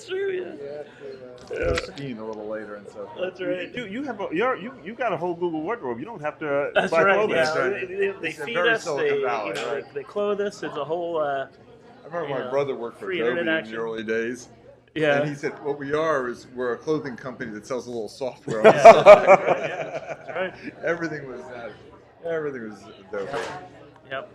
That's true. Yeah. Skiing a little later and so forth. That's right. You have you got a whole Google wardrobe. You don't have to That's buy right. clothing. Yeah. That's right. They It's a feed very us. Silicon Valley, right? They clothe us. It's a whole. I remember my brother worked for free Adobe internet in action. the early days. Yeah. And he said, what we are is we're a clothing company that sells a little software on the side. That's right. Everything was dope. Yep.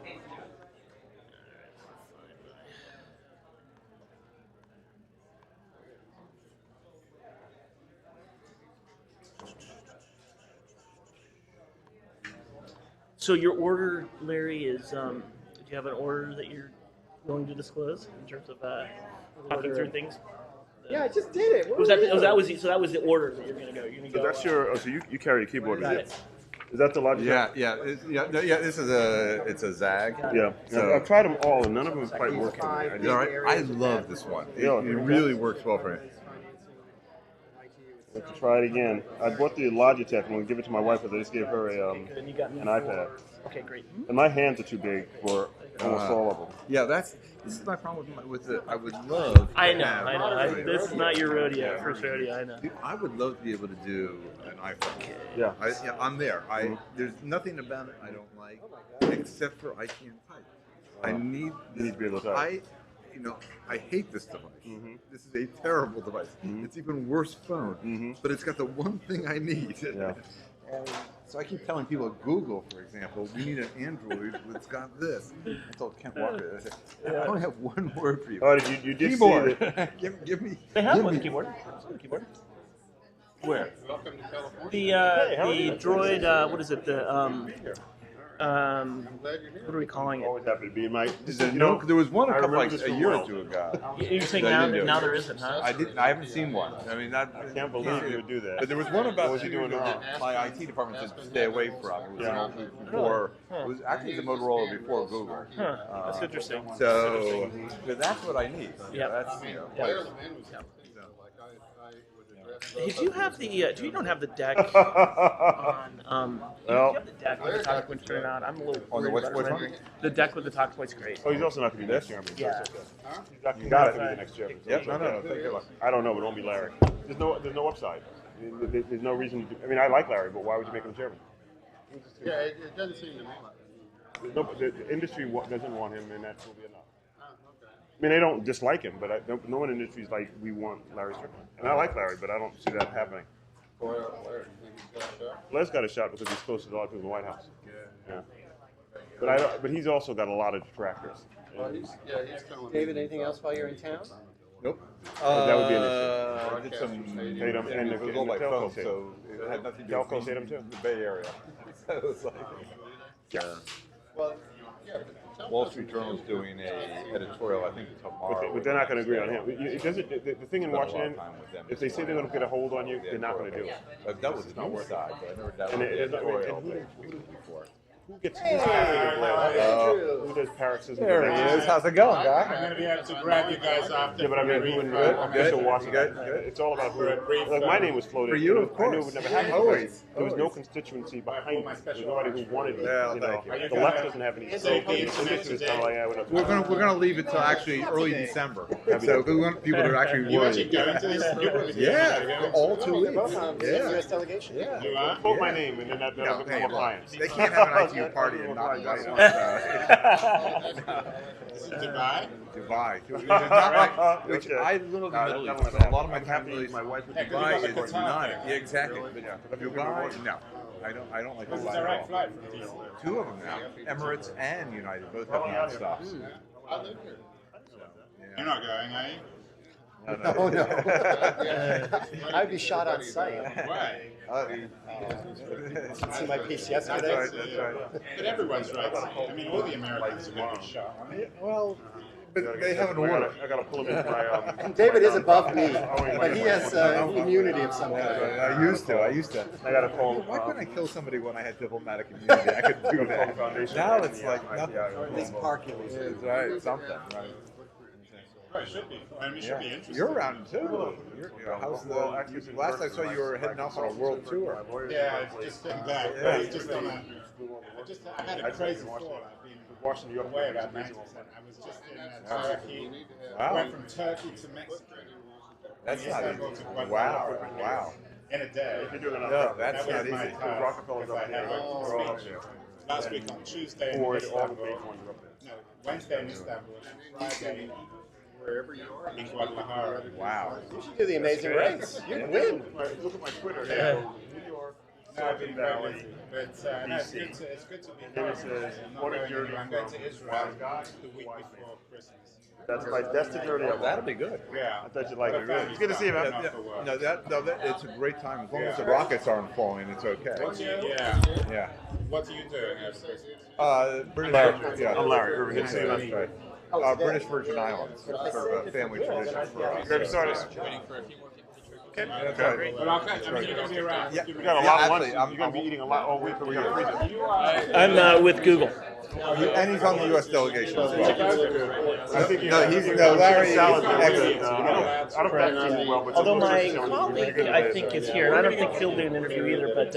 So your order, Larry, is do you have an order that you're willing to disclose in terms of talking through things? Yeah, I just did it. So that was the order that you're gonna go. You're gonna So go. that's your. So you carry a keyboard with Got you. it. Is that the Logitech? Yeah. This is it's a Zag. Yeah. So- I've tried them all, and none of them quite work for me. It's all right. I love this one. It Yeah, really works well for me. Let's try it again. I bought the Logitech. I'm going to give it to my wife because I just gave her And you got me an iPad. Okay, great. And my hands are too big for almost all of them. Yeah, this is my problem with the. I would love. I to know. have- This is not your rodeo, first rodeo. I know. Dude, I would love to be able to do an iPhone. Yeah. I'm there. There's nothing about it I don't like, except for I can't type. I need. You need to be able to type. I hate this device. Mhm. This is a terrible device. It's even worse phone, but it's got the one thing I need. Yeah. And so I keep telling people at Google, for example, we need an Android that's got this. I told Kent Walker, I said, I only have one word for you. Oh, you did Keyboard. see that? give me. They have give one me- keyboard. Keyboard. Where? Welcome to California. The how are you? Droid. What is it? The I'm glad you're here. What are we calling it? Always happy to be in my. There was one a I couple remember like this a year well. or two ago. You're saying That now, you do. now there isn't, huh? I haven't seen one. I mean, I can't believe you would do that. But there was one about What was he doing wrong? my IT department to stay away from. It was before. It was actually the Motorola before Google. Huh. That's interesting. So, but that's what I need. Yeah. That's Blair the man was something, so like I would address Hey, do you have the? Do you don't have the deck on? Do you have the deck with the talk points turned on? I'm a little On the worried which about one? it. The deck with the talk points, great. Oh, he's also not going to be next chairman. Yeah. You got it. Be next chairman. so Yep. it's No. okay. Thank you. I don't know, but it won't be Larry. There's no upside. There's no reason to. I mean, I like Larry, but why would you make him chairman? Yeah, it doesn't seem to me like No, the industry doesn't want him, and that will be enough. okay. I mean, they don't dislike him, but no one in the industry is like, we want Larry Strickland. And I like Larry, but I don't see that happening. Blair, you think he's got a shot? Les got a shot because he's close to a lot of people in the White House. Yeah. Yeah. But he's also got a lot of detractors. Well, he's telling me. David, anything else while you're in town? Nope. That would be an I did some Tatum and it was all by Telco phone, Tatum. so it had nothing to do Telco with Tatum too? the Bay Area. So it was like Well, yeah, but Wall Street Journal's doing a editorial, I think tomorrow. But they're not going to agree on him. It doesn't, the thing in Spent a lot of Washington, time with them. if they say they're going to get a hold on you, they're not going to do it. I've dealt with the news side, but I never dealt And with the it- and editorial who- before. Who gets Hey, who does paroxysm? There he is. How's it going, I'm guy? going to be able to grab you guys after. Yeah, but I mean, who in official Washington? It's all about who. Like my name was floated. For you, of I knew it course. would never happen. Always. There was no constituency behind me. There was nobody who wanted me. Yeah, You know, thank you. the left doesn't have any say. Okay, It's just kind of like, yeah, We're gonna leave it till actually early December. So we want people to actually You worry. actually going to this? Yeah, all 2 weeks. Both on the Yeah. U.S. delegation. Yeah. You are? Quote my name, and then that'll No, get hey, more look, clients. they can't have an ITU party and not invite us. This is Dubai? Dubai. Which Okay. I live in the Middle East. So a lot of my family, my wife would Yeah, be 'cause Dubai you got the is Qatar not. thing. Yeah, exactly. Yeah. Dubai, no. I don't like This is Dubai a at direct all. flight from DC. 2 of them now. Emirates and United both have non-stops. I live here. You're not going, are you? No. Oh, no. I'd be shot on sight. Why? See my piece That's yesterday? right. That's right. But everyone's right. I mean, all the Americans are going to be shot. I mean, Well, but they have an order. I gotta pull him into my. David is above me, but he has immunity of some kind. I used to. I gotta call. Why couldn't I kill somebody when I had diplomatic immunity? I could do that. Now it's like nothing. Or at least park you. Yeah, it's right, something. Right. well, it should be. I mean, it should be interesting. You're around too. How's the? Last I saw you were heading off on a world tour. Yeah, it's just been back. Yeah. But it's just on a. I had a crazy thought. I've been Washington, New York. away about 90%. I was just in Turkey. Wow. Went from Turkey to Mexico. That's from not Istanbul easy. to Kuala Wow, Lumpur wow. in a day. If you're doing enough No, travel. that's That not was my easy. task, Rockefeller's because up I there, had right? a They're all up speech there. last week on Tuesday in Ford, all the Istanbul. big ones are up there. No, Wednesday in Istanbul and Friday Wherever you are. in Guadalajara. Wow. You should do the Amazing Race. You'd win. Look at my Twitter. Yeah. New York, No, I've Silicon been very Valley. busy, but no, it's good to be then home. it says, I'm not what a going journey anywhere. I'm going to from Israel wise guy the to week wise man. before Christmas. That's the journey. Oh, that'll be good. Yeah. I thought you'd like it. But It's good to see you, man. not for work. No, it's a great time. As long as the rockets aren't falling, it's okay. Yeah. Yeah. What are you doing over Christmas? British Larry. Virgin, yeah. I'm Larry, Irving. That's right. British Virgin Islands, sort of a family tradition for us. Grab started. That's right. Well, I mean, you're going to be around. Yeah. You got a lot of lunch. Actually, You're going to be eating a lot all week, but we're going to freeze it. I'm with Google. And he's on the U.S. delegation as well. I think you Larry is salad there. excellent. I don't practice too well, but Although some my chicken sandwich is colleague, pretty good I today. think, is here, and I don't think he'll do an interview either, but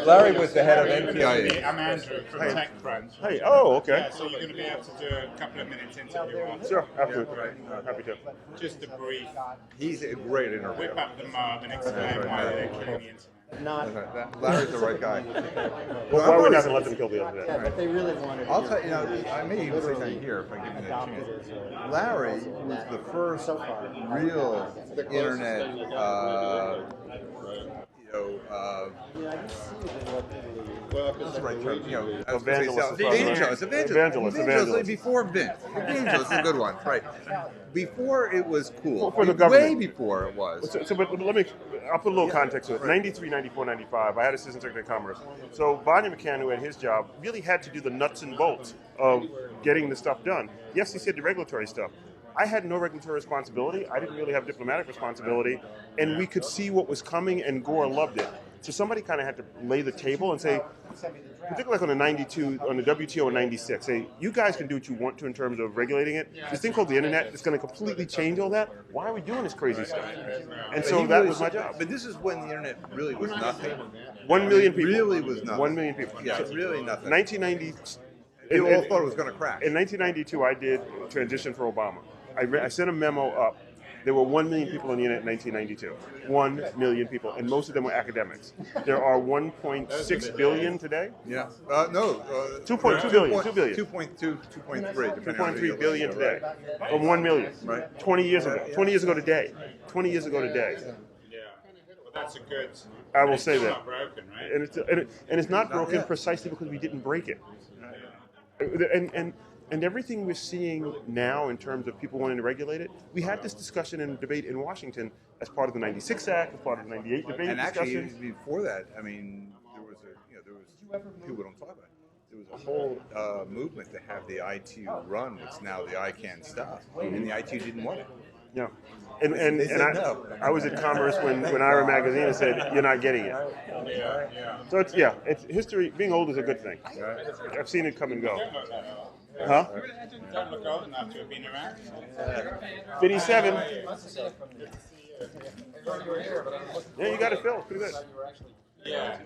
Larry was the head of NTIA. I'm Andrew from TechCrunch. Hey, oh, okay. Yeah, so you're going to be able to do a couple of minutes interview on Sure, absolutely. Happy to. just a brief, He's a great interviewer. whip up the mob and explain why they're killing the internet. Not, Larry's the right guy. Why are we not going to let them kill the other day? but they really wanted to. I'll tell you, I may even say that here if I give you that chance. Larry was the first real internet, what's the right term? I was gonna say evangelist. Before Vince. Evangelist is a good one, right? Before it was cool. For the Way government. before it was. But I'll put a little context to it. 93, 94, 95, I had Assistant Secretary of Commerce. So Vanya McCann, who had his job, really had to do the nuts and bolts of getting the stuff done. The FCC had the regulatory stuff. I had no regulatory responsibility. I didn't really have diplomatic responsibility. And we could see what was coming, and Gore loved it. So somebody kind of had to lay the table and say, particularly like on the 92, on the WTO in 96, say, you guys can do what you want to in terms of regulating it. This thing called the internet is going to completely change all that. Why are we doing this crazy stuff? And so that was my job. But this is when the internet really was nothing. 1 million people. Really was nothing. 1 million people. Yeah, really nothing. 1990. People all thought it was going to crash. In 1992, I did transition for Obama. I sent a memo up. There were 1 million people on the internet in 1992. 1 million people, and most of them were academics. There are 1.6 billion today. Yeah. 2.2 billion. 2 billion. 2.2, 2.3. 2.3 billion today. From 1 million. Right. 20 years ago. 20 years ago today. 20 years ago today. Yeah. Well, that's a good. I will say It's that. not broken, right? And it's not broken yet. precisely because we didn't break it. And everything we're seeing now in terms of people wanting to regulate it, we had this discussion and debate in Washington as part of the 96 Act, as part of the 98 debate And actually, discussion. before that, I mean, there was people don't talk about it. There was a whole movement to have the ITU run what's now the ICANN stuff, and the ITU didn't want it. Yeah. And They said no. I was at Commerce when Ira Magazine said, you're not getting it. So it's history. Being old is a good thing. I've seen it come and go. Huh? Don't look old enough to have been around. 57. Yeah, you got it, Phil. Pretty good. Yeah.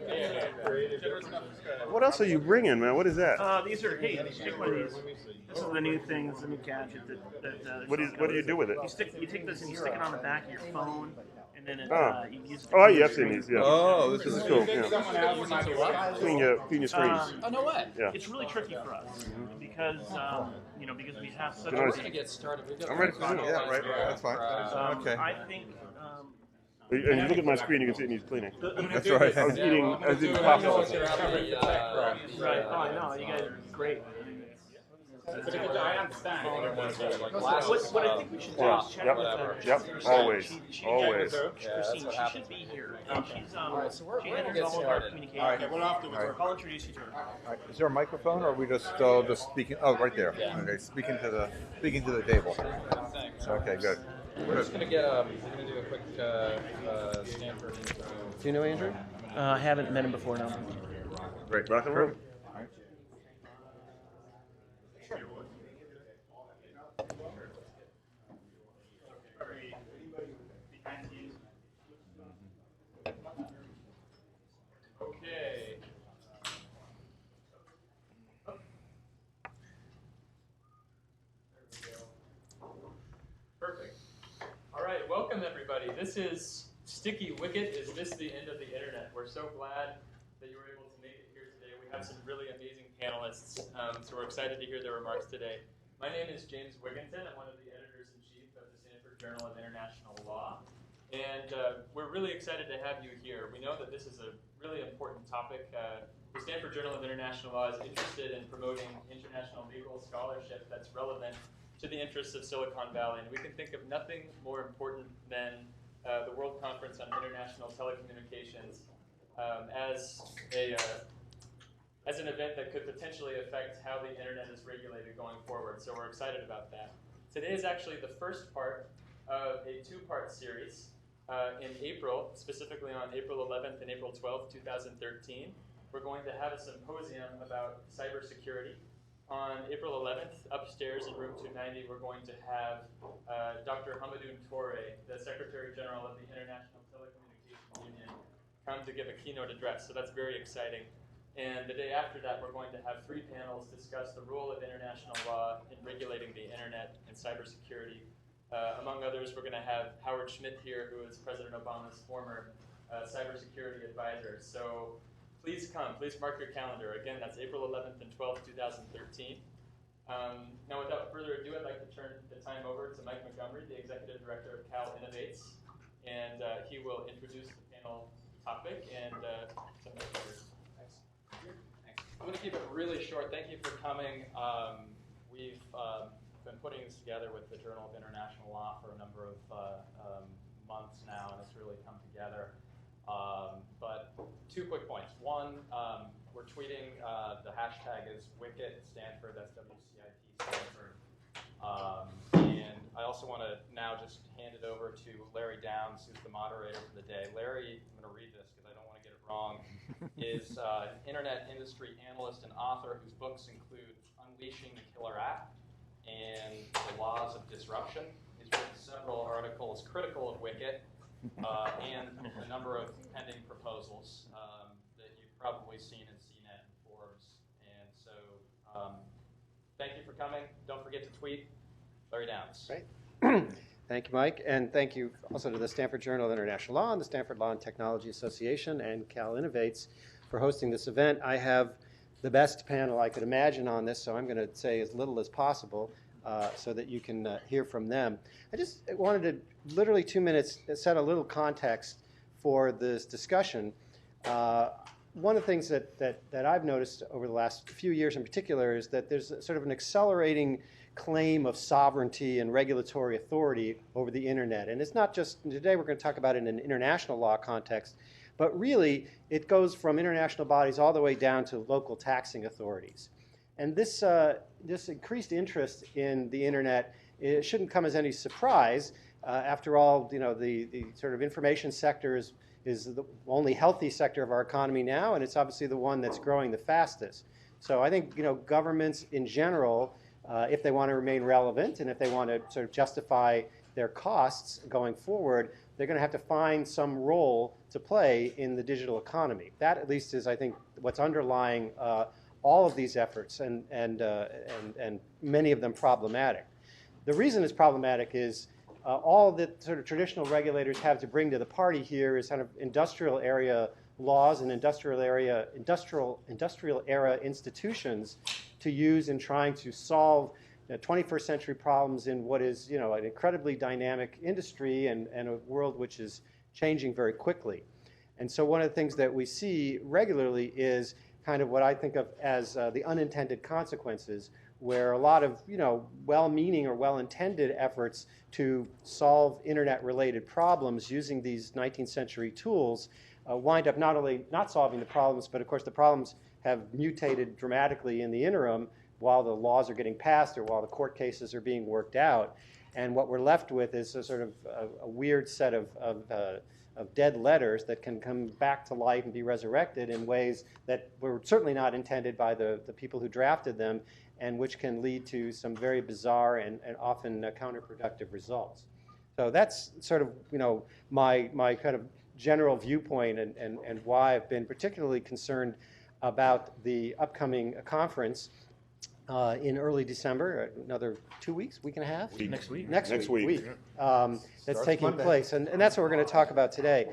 What else are you bringing, man? What is that? These are, hey, take one of these. This is the new thing, the new gadget that What do you do with it? you take this and you stick it on the back of your phone, and then you use it. Oh, yeah, I've seen these. Yeah. Oh, this is Cool. Yeah. Someone else might be right. Clean your screens. Oh, no way. Yeah. It's really tricky for us because because we have such. We're We're gonna get started. We've got I'm ready for Zoom. Yeah, right. That's fine. Okay. I think. And you look at my screen, you can see it needs cleaning. That's right. I was eating I know pasta. it's around the, Right. Oh, I know. You guys are great. But I understand. What I think we should do is check Yep. with her. Yep. Always. She Always. Christine, she should be here. And she's so we're she gonna handles get all of our started. communication. Okay, well, afterwards. I'll introduce you to her. All right. Is there a microphone, or are we just speaking? Oh, right there. Okay, speaking to the table. Okay, good. We're just gonna get we're gonna do a quick Stanford intro. Do you know Andrew? I haven't met him before now. Great. Rock and roll. Okay. everybody. This is Sticky Wicket. Is this the end of the internet? We're so glad that you were able to make it here today. We have some really amazing panelists, so we're excited to hear their remarks today. My name is James Wigginton. I'm one of the editors-in-chief of the Stanford Journal of International Law. And we're really excited to have you here. We know that this is a really important topic. The Stanford Journal of International Law is interested in promoting international legal scholarship that's relevant to the interests of Silicon Valley. And we can think of nothing more important than the World Conference on International Telecommunications as an event that could potentially affect how the internet is regulated going forward. So we're excited about that. Today is actually the first part of a two-part series. In April, specifically on April 11th and April 12th, 2013, we're going to have a symposium about cybersecurity. On April 11th, upstairs in room 290, we're going to have Dr. Hamadoun Touré, the Secretary General of the International Telecommunications Union, come to give a keynote address. So that's very exciting. And the day after that, we're going to have 3 panels discuss the role of international law in regulating the internet and cybersecurity. Among others, we're going to have Howard Schmidt here, who is President Obama's former cybersecurity advisor. So please come. Please mark your calendar. Again, that's April 11th and 12th, 2013. Now, without further ado, I'd like to turn the time over to Mike Montgomery, the Executive Director of CALinnovates, and he will introduce the panel topic and some of the speakers. Thanks. I'm going to keep it really short. Thank you for coming. We've been putting this together with the Journal of International Law for a number of months now, and it's really come together. But 2 quick points. One, we're tweeting, the hashtag is Wicket Stanford, that's WCIT Stanford. And I also want to now just hand it over to Larry Downs, who's the moderator for the day. Larry, I'm going to read this because I don't want to get it wrong, is an internet industry analyst and author whose books include Unleashing the Killer App and The Laws of Disruption. He's written several articles critical of Wicket and a number of pending proposals that you've probably seen in CNET and Forbes. And so thank you for coming. Don't forget to tweet. Larry Downs. Great. Thank you, Mike. And thank you also to the Stanford Journal of International Law and the Stanford Law and Technology Association and CALinnovates for hosting this event. I have the best panel I could imagine on this, so I'm going to say as little as possible so that you can hear from them. I just wanted to, literally 2 minutes, set a little context for this discussion. One of the things that I've noticed over the last few years in particular is that there's sort of an accelerating claim of sovereignty and regulatory authority over the internet. And it's not just, today we're going to talk about it in an international law context, but really, it goes from international bodies all the way down to local taxing authorities. And this increased interest in the internet, it shouldn't come as any surprise. After all, the sort of information sector is the only healthy sector of our economy now, and it's obviously the one that's growing the fastest. So I think governments in general, if they want to remain relevant and if they want to sort of justify their costs going forward, they're going to have to find some role to play in the digital economy. That, at least, is, I think, what's underlying all of these efforts, and many of them problematic. The reason it's problematic is all that sort of traditional regulators have to bring to the party here is kind of industrial area laws and industrial era institutions to use in trying to solve 21st century problems in what is, an incredibly dynamic industry and a world which is changing very quickly. And so one of the things that we see regularly is kind of what I think of as the unintended consequences, where a lot of, well-meaning or well-intended efforts to solve internet-related problems using these 19th century tools wind up not only not solving the problems, but of course the problems have mutated dramatically in the interim while the laws are getting passed or while the court cases are being worked out. And what we're left with is a sort of a weird set of dead letters that can come back to life and be resurrected in ways that were certainly not intended by the people who drafted them, and which can lead to some very bizarre and often counterproductive results. So that's sort of my kind of general viewpoint and why I've been particularly concerned about the upcoming conference. in early December, another 2 weeks, week and a half? Next week. Next week. That's Starts taking Monday. place. And that's what we're going to talk about today.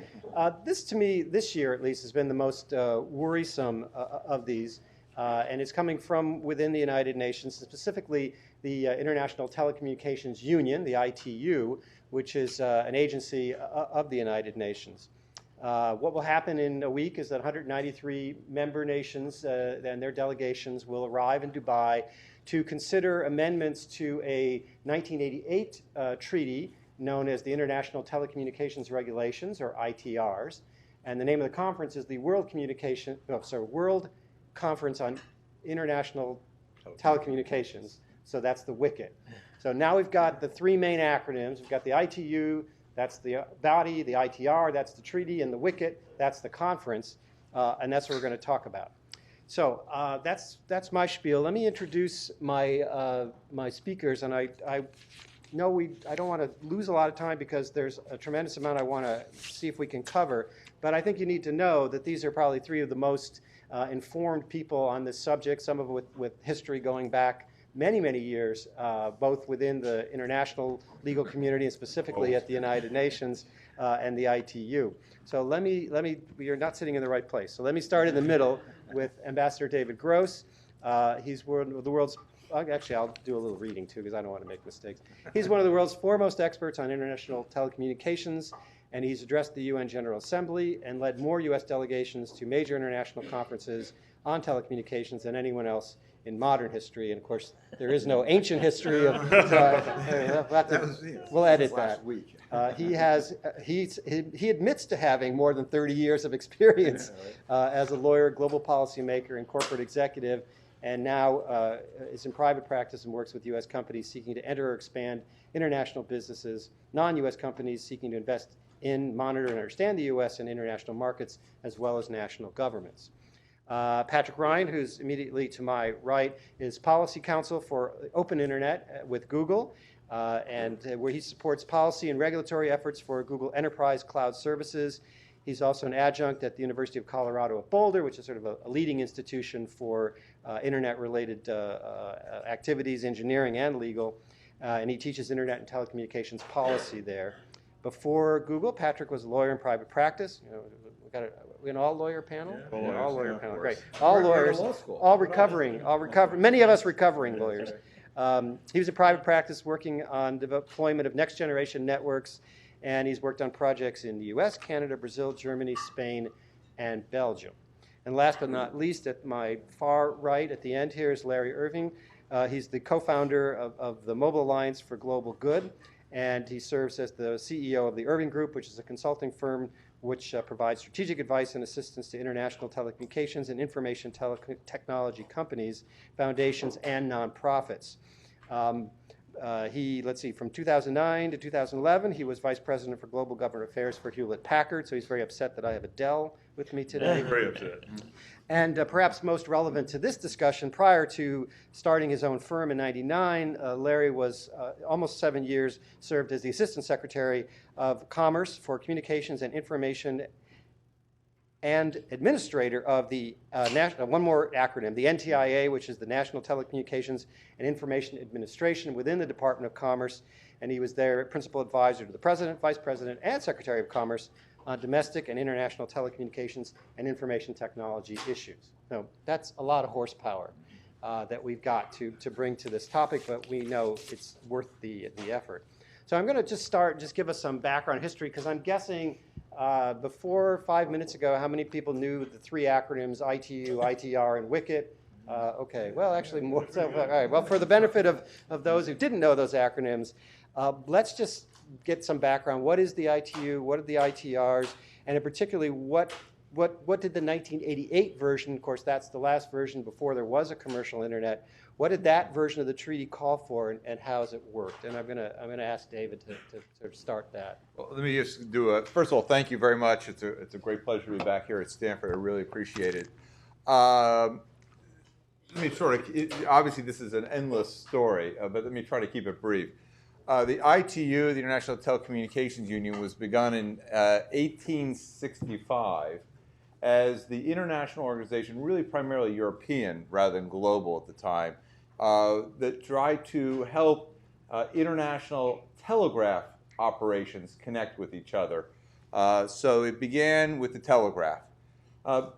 This, to me, this year at least, has been the most worrisome of these. And it's coming from within the United Nations, specifically the International Telecommunications Union, the ITU, which is an agency of the United Nations. What will happen in a week is that 193 member nations and their delegations will arrive in Dubai to consider amendments to a 1988 treaty known as the International Telecommunications Regulations, or ITRs. And the name of the conference is the World Conference on International Telecommunications. So that's the WCIT. So now we've got the three main acronyms. We've got the ITU, that's the body, the ITR, that's the treaty, and the WCIT, that's the conference, and that's what we're going to talk about. So that's my spiel. Let me introduce my speakers, and I know I don't want to lose a lot of time because there's a tremendous amount I want to see if we can cover, but I think you need to know that these are probably three of the most informed people on this subject, some of them with history going back many, many years, both within the international legal community and specifically at the United Nations and the ITU. So you're not sitting in the right place. So let me start in the middle with Ambassador David Gross. He's one of the world's, actually I'll do a little reading too because I don't want to make mistakes. He's one of the world's foremost experts on international telecommunications, and he's addressed the UN General Assembly and led more U.S. delegations to major international conferences on telecommunications than anyone else in modern history. And of course, there is no ancient history of. We'll edit that. He admits to having more than 30 years of experience as a lawyer, global policymaker, and corporate executive, and now is in private practice and works with U.S. companies seeking to enter or expand international businesses, non-U.S. companies seeking to invest in, monitor, and understand the U.S. and international markets, as well as national governments. Patrick Ryan, who's immediately to my right, is Policy Counsel for Open Internet with Google, and where he supports policy and regulatory efforts for Google Enterprise Cloud Services. He's also an adjunct at the University of Colorado at Boulder, which is sort of a leading institution for internet-related activities, engineering and legal, and he teaches internet and telecommunications policy there. Before Google, Patrick was a lawyer in private practice. We an all-lawyer panel? Yeah, all-lawyer yeah, panel, of great. course. All We're in lawyers, law school. all recovering, many of us recovering lawyers. He was in private practice working on deployment of next-generation networks, and he's worked on projects in the U.S., Canada, Brazil, Germany, Spain, and Belgium. And last but not least, at my far right at the end here is Larry Irving. He's the co-founder of the Mobile Alliance for Global Good, and he serves as the CEO of the Irving Group, which is a consulting firm which provides strategic advice and assistance to international telecommunications and information technology companies, foundations, and nonprofits. From 2009 to 2011, he was Vice President for Global Government Affairs for Hewlett-Packard, so he's very upset that I have Adele with me today. Very upset. And perhaps most relevant to this discussion, prior to starting his own firm in '99, Larry was almost 7 years served as the Assistant Secretary of Commerce for Communications and Information and Administrator of the one more acronym, the NTIA, which is the National Telecommunications and Information Administration within the Department of Commerce. And he was their principal advisor to the President, Vice President, and Secretary of Commerce on domestic and international telecommunications and information technology issues. So that's a lot of horsepower that we've got to bring to this topic, but we know it's worth the effort. So I'm going to just give us some background history, because I'm guessing before 5 minutes ago, how many people knew the three acronyms ITU, ITR, and WCIT? Okay, well, actually more. So, all right, well, for the benefit of those who didn't know those acronyms, let's just get some background. What is the ITU? What are the ITRs? And in particularly, what did the 1988 version, of course, that's the last version before there was a commercial internet, what did that version of the treaty call for, and how has it worked? And I'm gonna ask David to start that. Well, let me just do first of all, thank you very much. It's a great pleasure to be back here at Stanford. I really appreciate it. Let me obviously this is an endless story, but let me try to keep it brief. The ITU, the International Telecommunications Union, was begun in 1865 as the international organization, really primarily European rather than global at the time, that try to help international telegraph operations connect with each other. So it began with the telegraph.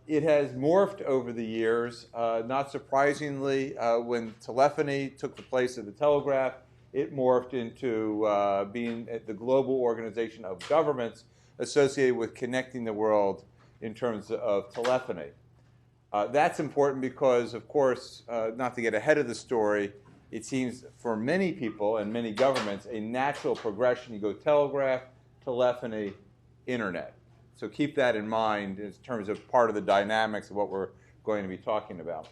It has morphed over the years. Not surprisingly, when telephony took the place of the telegraph, it morphed into being the global organization of governments associated with connecting the world in terms of telephony. That's important because, of course, not to get ahead of the story, it seems for many people and many governments a natural progression. You go telegraph, telephony, internet. So keep that in mind in terms of part of the dynamics of what we're going to be talking about.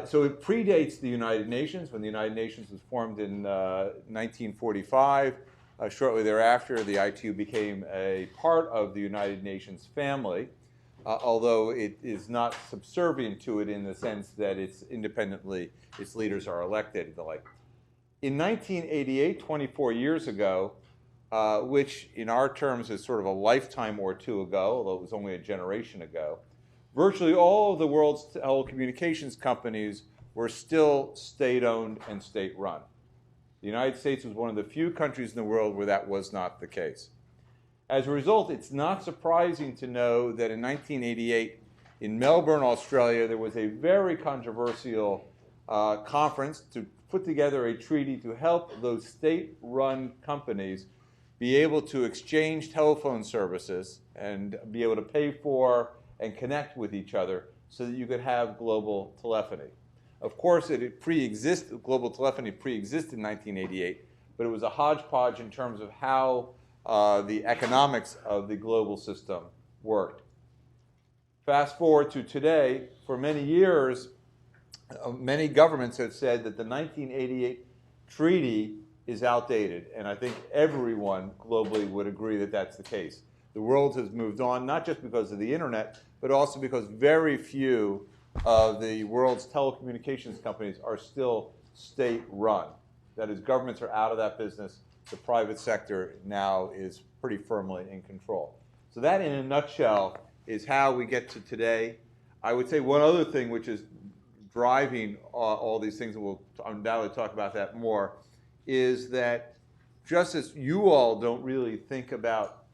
So it predates the United Nations. When the United Nations was formed in 1945, shortly thereafter, the ITU became a part of the United Nations family, although it is not subservient to it in the sense that it's independently, its leaders are elected and the like. In 1988, 24 years ago, which in our terms is sort of a lifetime or two ago, although it was only a generation ago, virtually all of the world's telecommunications companies were still state-owned and state-run. The United States was one of the few countries in the world where that was not the case. As a result, it's not surprising to know that in 1988, in Melbourne, Australia, there was a very controversial conference to put together a treaty to help those state-run companies be able to exchange telephone services and be able to pay for and connect with each other so that you could have global telephony. Of course, global telephony pre-existed in 1988, but it was a hodgepodge in terms of how the economics of the global system worked. Fast forward to today, for many years, many governments have said that the 1988 treaty is outdated, and I think everyone globally would agree that that's the case. The world has moved on, not just because of the internet, but also because very few of the world's telecommunications companies are still state-run. That is, governments are out of that business. The private sector now is pretty firmly in control. So that, in a nutshell, is how we get to today. I would say one other thing which is driving all these things, and we'll undoubtedly talk about that more, is that just as you all don't really think about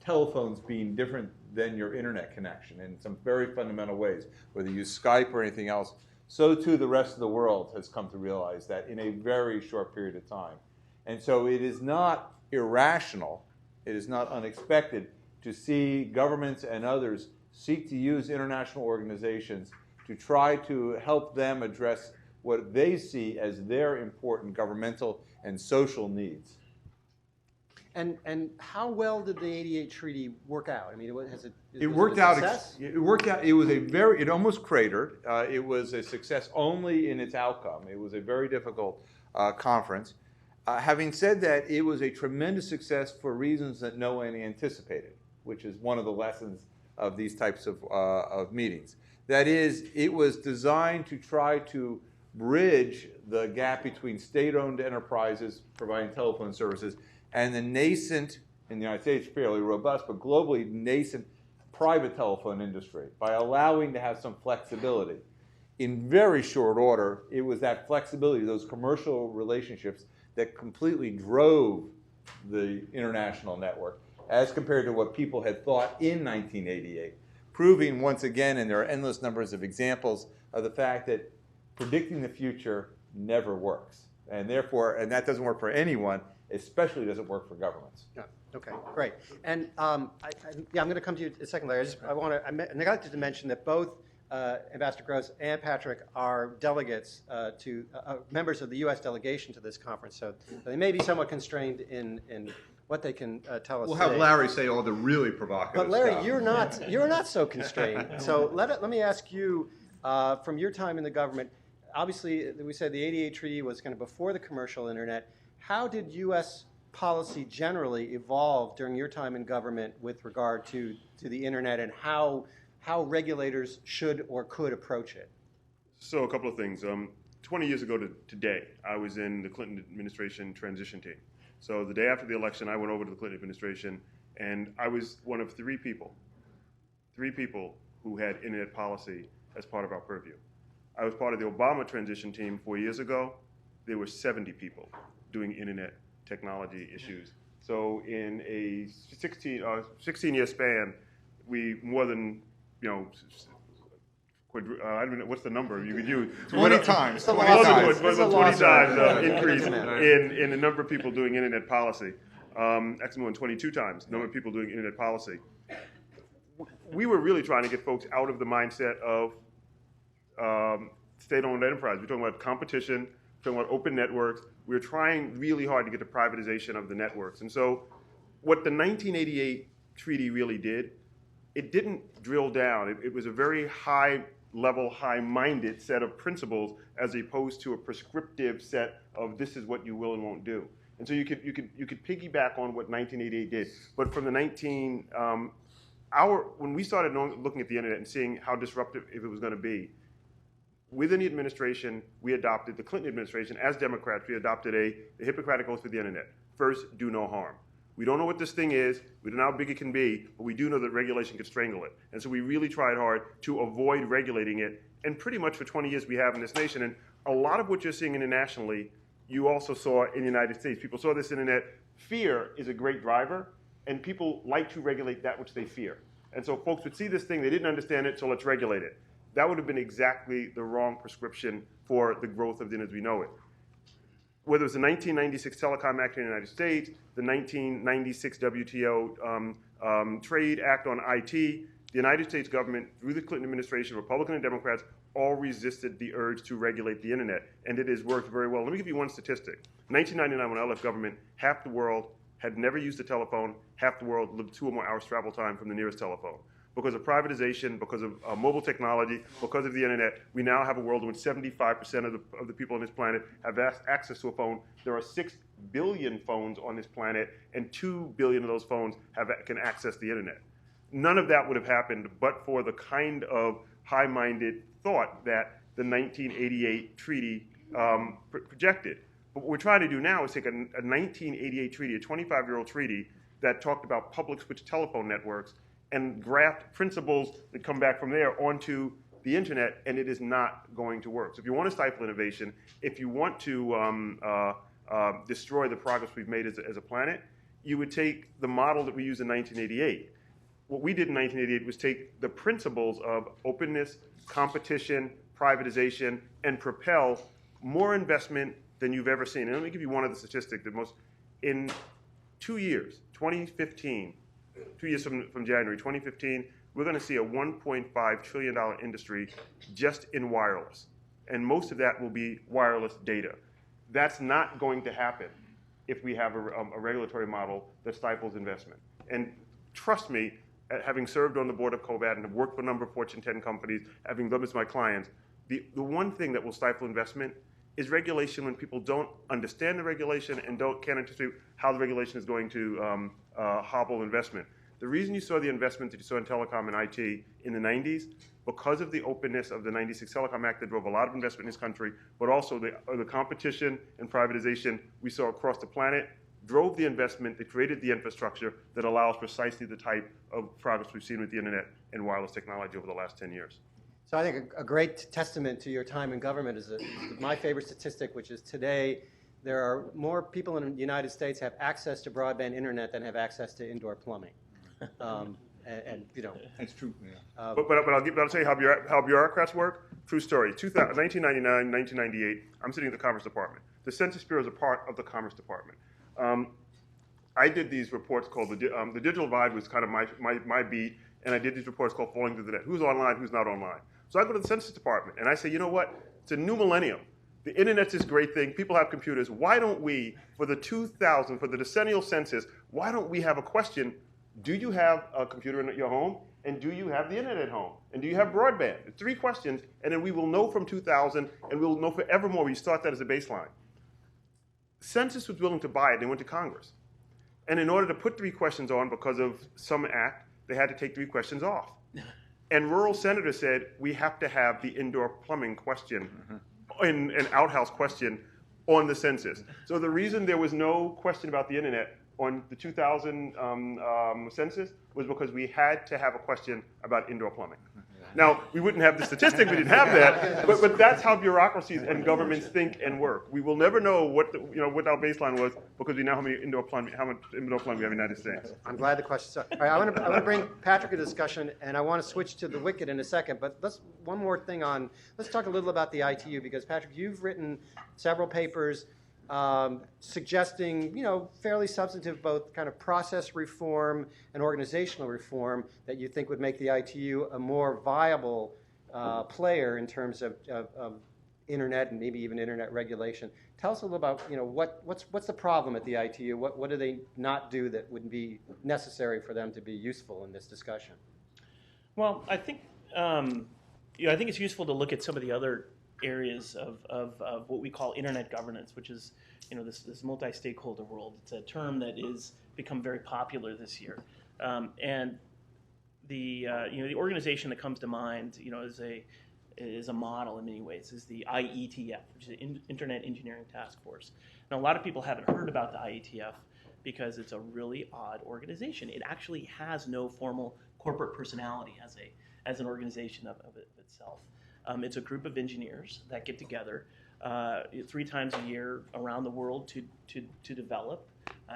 telephones being different than your internet connection in some very fundamental ways, whether you use Skype or anything else, so too the rest of the world has come to realize that in a very short period of time. And so it is not irrational, it is not unexpected to see governments and others seek to use international organizations to try to help them address what they see as their important governmental and social needs. And how well did the '88 treaty work out? I mean, It worked out. It was it almost cratered. It was a success only in its outcome. It was a very difficult conference. Having said that, it was a tremendous success for reasons that no one anticipated, which is one of the lessons of these types of meetings. That is, it was designed to try to bridge the gap between state-owned enterprises providing telephone services and the nascent, in the United States, fairly robust, but globally nascent private telephone industry by allowing to have some flexibility. In very short order, it was that flexibility, those commercial relationships, that completely drove the international network as compared to what people had thought in 1988, proving once again, and there are endless numbers of examples of the fact that predicting the future never works. And therefore, and that doesn't work for anyone, especially doesn't work for governments. Yeah. Okay, great. And I'm going to come to you in a second, Larry. I neglected to mention that both Ambassador Gross and Patrick are delegates members of the U.S. delegation to this conference, so they may be somewhat constrained in what they can tell us. We'll today. have Larry say all the really provocative But Larry, stuff. you're not so constrained. So let me ask you, from your time in the government, obviously we said the '88 treaty was kind of before the commercial internet. How did U.S. policy generally evolve during your time in government with regard to the internet, and how regulators should or could approach it? So a couple of things. 20 years ago to today, I was in the Clinton administration transition team. So the day after the election, I went over to the Clinton administration, and I was one of three people who had internet policy as part of our purview. I was part of the Obama transition team 4 years ago. There were 70 people doing internet technology issues. So in a 16-year span, we more than, I don't know, what's the number you could use? 20 times. 20 More times. than 20 times increase Yeah. in the number of people doing internet policy. Actually more than 22 times the number of people doing internet policy. We were really trying to get folks out of the mindset of state-owned enterprise. We're talking about competition, we're talking about open networks. We're trying really hard to get the privatization of the networks. And so what the 1988 treaty really did, it didn't drill down. It was a very high-level, high-minded set of principles as opposed to a prescriptive set of this is what you will and won't do. And so you could piggyback on what 1988 did. But from the when we started looking at the internet and seeing how disruptive it was going to be, within the administration, we adopted, the Clinton administration, as Democrats, we adopted the Hippocratic Oath for the internet. First, do no harm. We don't know what this thing is, we don't know how big it can be, but we do know that regulation could strangle it. And so we really tried hard to avoid regulating it. And pretty much for 20 years we have in this nation. And a lot of what you're seeing internationally, you also saw in the United States. People saw this internet. Fear is a great driver, and people like to regulate that which they fear. And so folks would see this thing, they didn't understand it, so let's regulate it. That would have been exactly the wrong prescription for the growth of the internet as we know it. Whether it was the 1996 Telecom Act in the United States, the 1996 WTO Trade Act on IT, the United States government, through the Clinton administration, Republican and Democrats, all resisted the urge to regulate the internet, and it has worked very well. Let me give you one statistic. 1999, when I left government, half the world had never used a telephone, half the world lived 2 or more hours travel time from the nearest telephone. Because of privatization, because of mobile technology, because of the internet, we now have a world in which 75% of the people on this planet have access to a phone. There are 6 billion phones on this planet, and 2 billion of those phones can access the internet. None of that would have happened but for the kind of high-minded thought that the 1988 treaty projected. But what we're trying to do now is take a 1988 treaty, a 25-year-old treaty that talked about public switch telephone networks, and graft principles that come back from there onto the internet, and it is not going to work. So if you want to stifle innovation, if you want to destroy the progress we've made as a planet, you would take the model that we used in 1988. What we did in 1988 was take the principles of openness, competition, privatization, and propel more investment than you've ever seen. And let me give you one of the statistics. In 2 years, 2015, 2 years from January 2015, we're going to see a $1.5 trillion industry just in wireless. And most of that will be wireless data. That's not going to happen if we have a regulatory model that stifles investment. And trust me, having served on the board of COBAT and have worked for a number of Fortune 10 companies, having them as my clients, the one thing that will stifle investment is regulation when people don't understand the regulation and can't anticipate how the regulation is going to hobble investment. The reason you saw the investment that you saw in telecom and IT in the 90s, because of the openness of the 96 Telecom Act that drove a lot of investment in this country, but also the competition and privatization we saw across the planet, drove the investment that created the infrastructure that allows precisely the type of progress we've seen with the internet and wireless technology over the last 10 years. So I think a great testament to your time in government is my favorite statistic, which is today there are more people in the United States have access to broadband internet than have access to indoor plumbing. And you know, It's true. Yeah. But I'll tell you how bureaucrats work. True story. 1999, 1998, I'm sitting in the Commerce Department. The Census Bureau is a part of the Commerce Department. I did these reports called the digital divide was kind of my beat, and I did these reports called Falling Through the Net. Who's online, who's not online? So I go to the Census Department, and I say, you know what? It's a new millennium. The internet's this great thing. People have computers. Why don't we, for the decennial census, why don't we have a question? Do you have a computer in your home? And do you have the internet at home? And do you have broadband? 3 questions, and then we will know from 2000, and we'll know forevermore. We start that as a baseline. Census was willing to buy it. They went to Congress. And in order to put 3 questions on, because of some act, they had to take 3 questions off. And rural senators said, we have to have the indoor plumbing question, an outhouse question on the census. So the reason there was no question about the internet on the 2000 census was because we had to have a question about indoor plumbing. Now, we wouldn't have the statistic if we didn't have that, but that's how bureaucracies and governments think and work. We will never know what what our baseline was because we know how much indoor plumbing we have in the United States. I'm glad the question started. All right, I want to bring Patrick to discussion, and I want to switch to the wicket in a second. But let's talk a little about the ITU, because Patrick, you've written several papers suggesting, fairly substantive both kind of process reform and organizational reform that you think would make the ITU a more viable player in terms of internet and maybe even internet regulation. Tell us a little about, what's the problem at the ITU? What do they not do that would be necessary for them to be useful in this discussion? Well, I think I think it's useful to look at some of the other areas of what we call internet governance, which is this multi-stakeholder world. It's a term that is become very popular this year, and the organization that comes to mind is a model in many ways, is the IETF, which is the Internet Engineering Task Force. Now, a lot of people haven't heard about the IETF because it's a really odd organization. It actually has no formal corporate personality as an organization of itself. It's a group of engineers that get together 3 times a year around the world to develop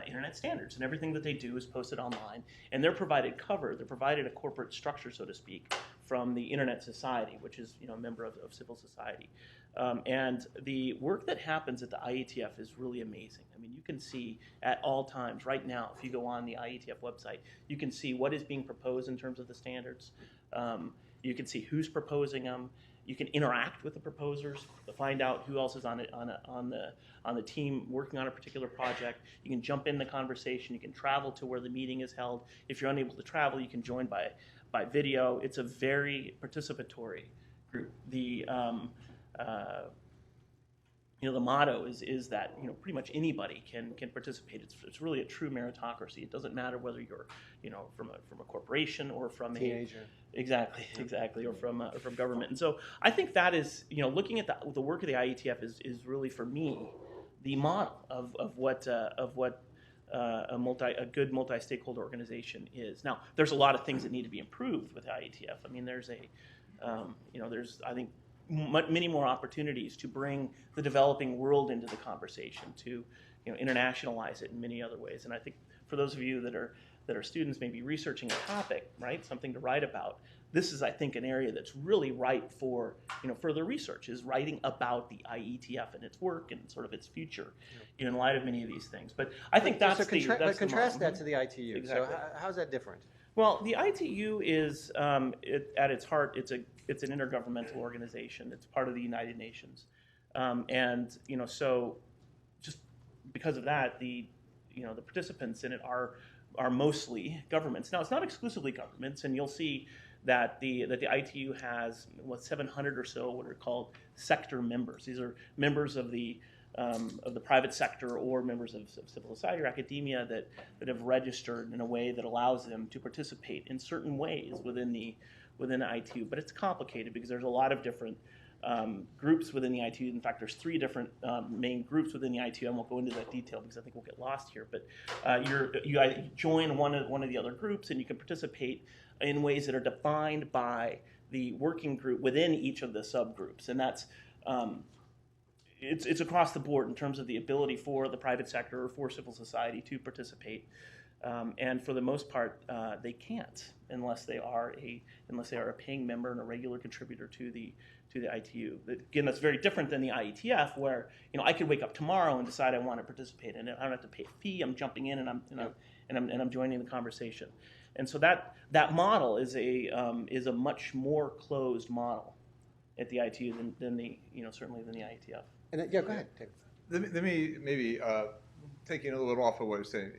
internet standards, and everything that they do is posted online, and they're provided a corporate structure, so to speak, from the Internet Society, which is a member of civil society. And the work that happens at the IETF is really amazing. I mean, you can see at all times right now, if you go on the IETF website, you can see what is being proposed in terms of the standards. You can see who's proposing them. You can interact with the proposers to find out who else is on the team working on a particular project. You can jump in the conversation. You can travel to where the meeting is held. If you're unable to travel, you can join by video. It's a very participatory group. The motto is that pretty much anybody can participate. It's really a true meritocracy. It doesn't matter whether you're from a corporation or from teenager. Exactly, or from government. And so I think that is looking at the work of the IETF is really, for me, the model of what a good multi-stakeholder organization is. Now, there's a lot of things that need to be improved with the IETF. I mean, there's I think many more opportunities to bring the developing world into the conversation, to internationalize it in many other ways. And I think for those of you that are students, maybe researching a topic, right, something to write about, this is, I think, an area that's really ripe for further research, is writing about the IETF and its work and sort of its future in light of many of these things. But I think that's contrast that to the ITU. Exactly. So how's that different? Well, the ITU is, at its heart, it's an intergovernmental organization. It's part of the United Nations, and so just because of that, the participants in it are mostly governments. Now, it's not exclusively governments, and you'll see that the ITU has 700 or so what are called sector members. These are members of the private sector or members of civil society or academia that have registered in a way that allows them to participate in certain ways within the ITU. But it's complicated because there's a lot of different groups within the ITU. In fact, there's 3 different main groups within the ITU. I won't go into that detail because I think we'll get lost here. But you join one of the other groups, and you can participate in ways that are defined by the working group within each of the subgroups, and that's it's across the board in terms of the ability for the private sector or for civil society to participate. And for the most part, they can't unless they are a paying member and a regular contributor to the ITU. Again, that's very different than the IETF, where I could wake up tomorrow and decide I want to participate in it. I don't have to pay a fee. I'm jumping in and I'm joining the conversation. And so that model is a much more closed model at the ITU than certainly than the IETF. And go ahead, Dave. Let me maybe taking a little off of what I was saying.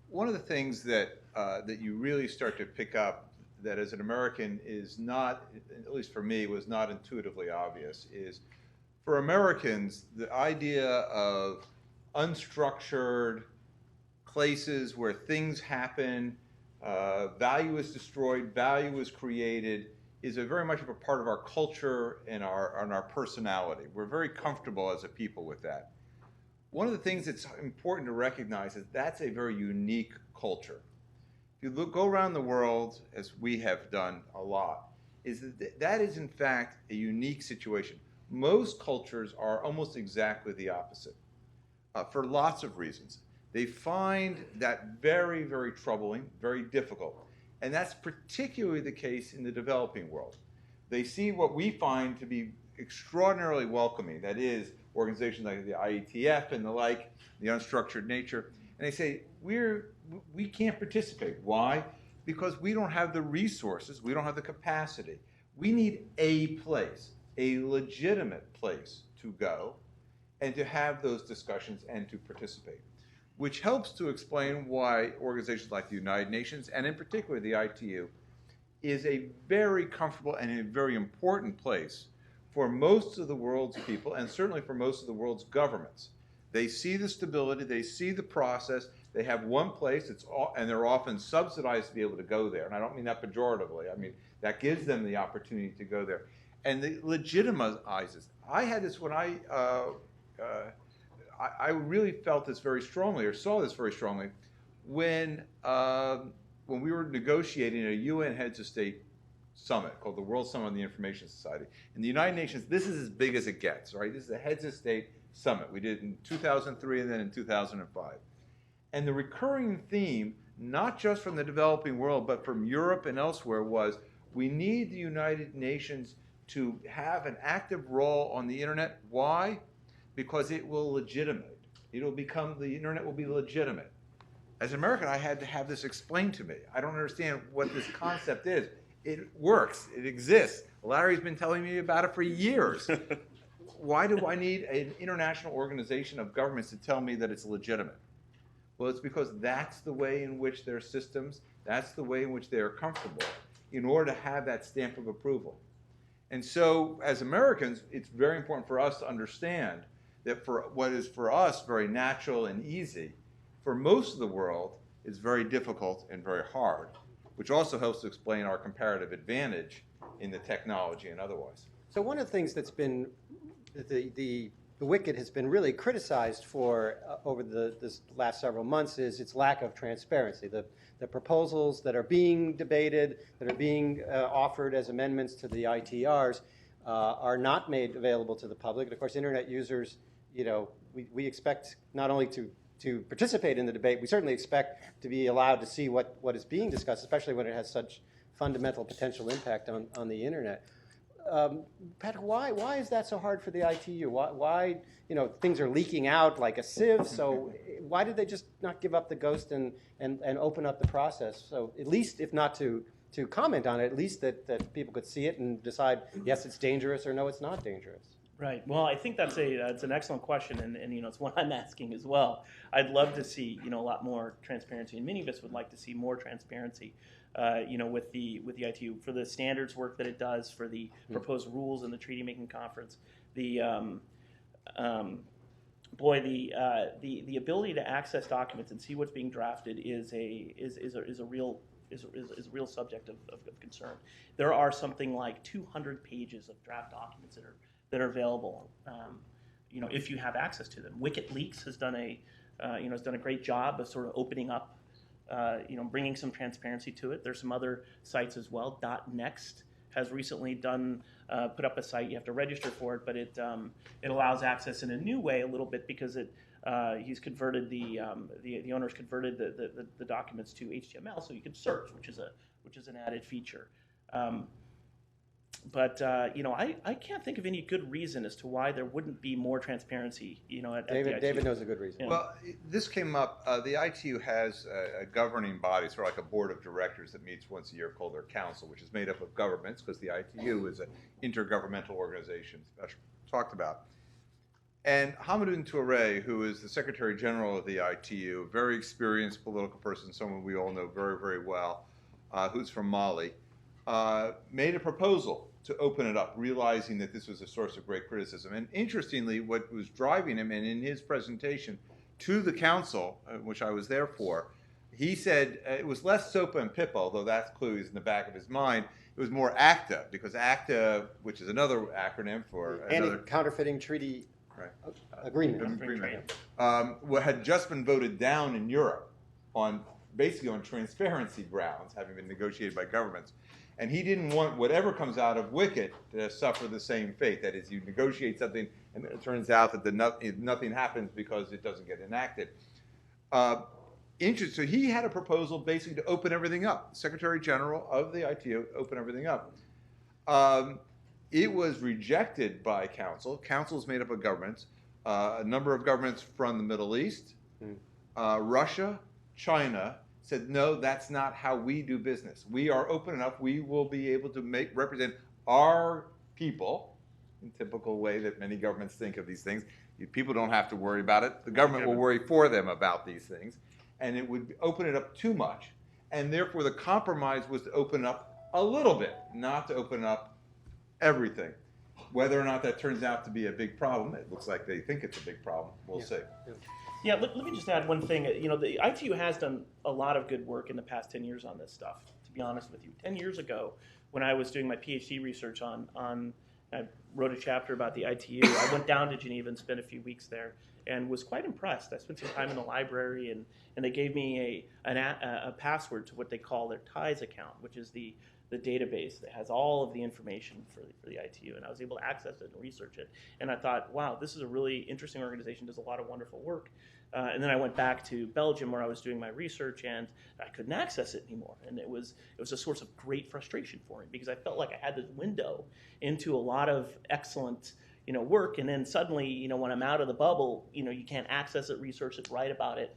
One of the things that you really start to pick up that as an American is not, at least for me, was not intuitively obvious, is for Americans, the idea of unstructured places where things happen, value is destroyed, value is created, is very much of a part of our culture and our personality. We're very comfortable as a people with that. One of the things that's important to recognize is that's a very unique culture. If you go around the world, as we have done a lot, is that that is in fact a unique situation. Most cultures are almost exactly the opposite, for lots of reasons. They find that very, very troubling, very difficult. And that's particularly the case in the developing world. They see what we find to be extraordinarily welcoming, that is, organizations like the IETF and the like, the unstructured nature, and they say, we can't participate. Why? Because we don't have the resources, we don't have the capacity. We need a place, a legitimate place to go and to have those discussions and to participate, which helps to explain why organizations like the United Nations, and in particular the ITU, is a very comfortable and a very important place for most of the world's people, and certainly for most of the world's governments. They see the stability, they see the process, they have one place, and they're often subsidized to be able to go there. And I don't mean that pejoratively, I mean that gives them the opportunity to go there. And it legitimizes. I had this when I really felt this very strongly, or saw this very strongly, when we were negotiating a UN Heads of State summit called the World Summit on the Information Society. In the United Nations, this is as big as it gets, right? This is the Heads of State summit. We did it in 2003 and then in 2005. And the recurring theme, not just from the developing world, but from Europe and elsewhere, was we need the United Nations to have an active role on the internet. Why? Because it will legitimate. It'll become, the internet will be legitimate. As an American, I had to have this explained to me. I don't understand what this concept is. It works, it exists. Larry's been telling me about it for years. Why do I need an international organization of governments to tell me that it's legitimate? Well, it's because that's the way in which their systems, that's the way in which they are comfortable in order to have that stamp of approval. And so, as Americans, it's very important for us to understand that for what is for us very natural and easy, for most of the world, is very difficult and very hard, which also helps to explain our comparative advantage in the technology and otherwise. So one of the things that's been, the WCIT has been really criticized for over this last several months is its lack of transparency. The proposals that are being debated, that are being offered as amendments to the ITRs are not made available to the public. And of course, internet users, we expect not only to participate in the debate, we certainly expect to be allowed to see what is being discussed, especially when it has such fundamental potential impact on the internet. Patrick, why is that so hard for the ITU? Why things are leaking out like a sieve? So why did they just not give up the ghost and open up the process? So at least, if not to comment on it, at least that people could see it and decide, yes, it's dangerous, or no, it's not dangerous. Right. Well, I think that's an excellent question, and it's one I'm asking as well. I'd love to see a lot more transparency, and many of us would like to see more transparency. With the ITU for the standards work that it does, for the proposed rules in the treaty making conference, the ability to access documents and see what's being drafted is a real subject of concern. There are something like 200 pages of draft documents that are available. If you have access to them. WikiLeaks has done a great job of sort of opening up. Bringing some transparency to it. There's some other sites as well. .next has recently put up a site. You have to register for it, but it allows access in a new way a little bit because he's converted the owners converted the documents to HTML, so you can search, which is an added feature. But I can't think of any good reason as to why there wouldn't be more transparency. At the ITU. David knows a good reason. Yeah. Well, this came up. The ITU has a governing body, sort of like a board of directors that meets once a year called their council, which is made up of governments because the ITU is an intergovernmental organization, special talked about. And Hamidou Touré, who is the Secretary General of the ITU, a very experienced political person, someone we all know very, very well, who's from Mali, made a proposal to open it up, realizing that this was a source of great criticism. And interestingly, what was driving him, and in his presentation to the council, which I was there for, he said it was less SOPA and PIPA, although that clearly is in the back of his mind. It was more ACTA, because ACTA, which is another acronym for Anti-Counterfeiting Treaty Agreement. Had just been voted down in Europe basically on transparency grounds, having been negotiated by governments. And he didn't want whatever comes out of WCIT to suffer the same fate. That is, you negotiate something, and it turns out that nothing happens because it doesn't get enacted. So he had a proposal basically to open everything up. Secretary General of the ITU open everything up. It was rejected by Council. Council is made up of governments, a number of governments from the Middle East, Russia, China, said, no, that's not how we do business. We are open enough. We will be able to represent our people in typical way that many governments think of these things. People don't have to worry about it. The government will worry for them about these things. And it would open it up too much. And therefore, the compromise was to open up a little bit, not to open up everything. Whether or not that turns out to be a big problem, it looks like they think it's a big problem. We'll see. Yeah, let me just add one thing. You know, the ITU has done a lot of good work in the past 10 years on this stuff, to be honest with you. 10 years ago, when I was doing my PhD research I wrote a chapter about the ITU. I went down to Geneva and spent a few weeks there and was quite impressed. I spent some time in the library, and they gave me a password to what they call their TIES account, which is the database that has all of the information for the ITU, and I was able to access it and research it. And I thought, wow, this is a really interesting organization, does a lot of wonderful work. And then I went back to Belgium where I was doing my research, and I couldn't access it anymore. And it was a source of great frustration for me because I felt like I had this window into a lot of excellent work, and then suddenly, when I'm out of the bubble, you can't access it, research it, write about it.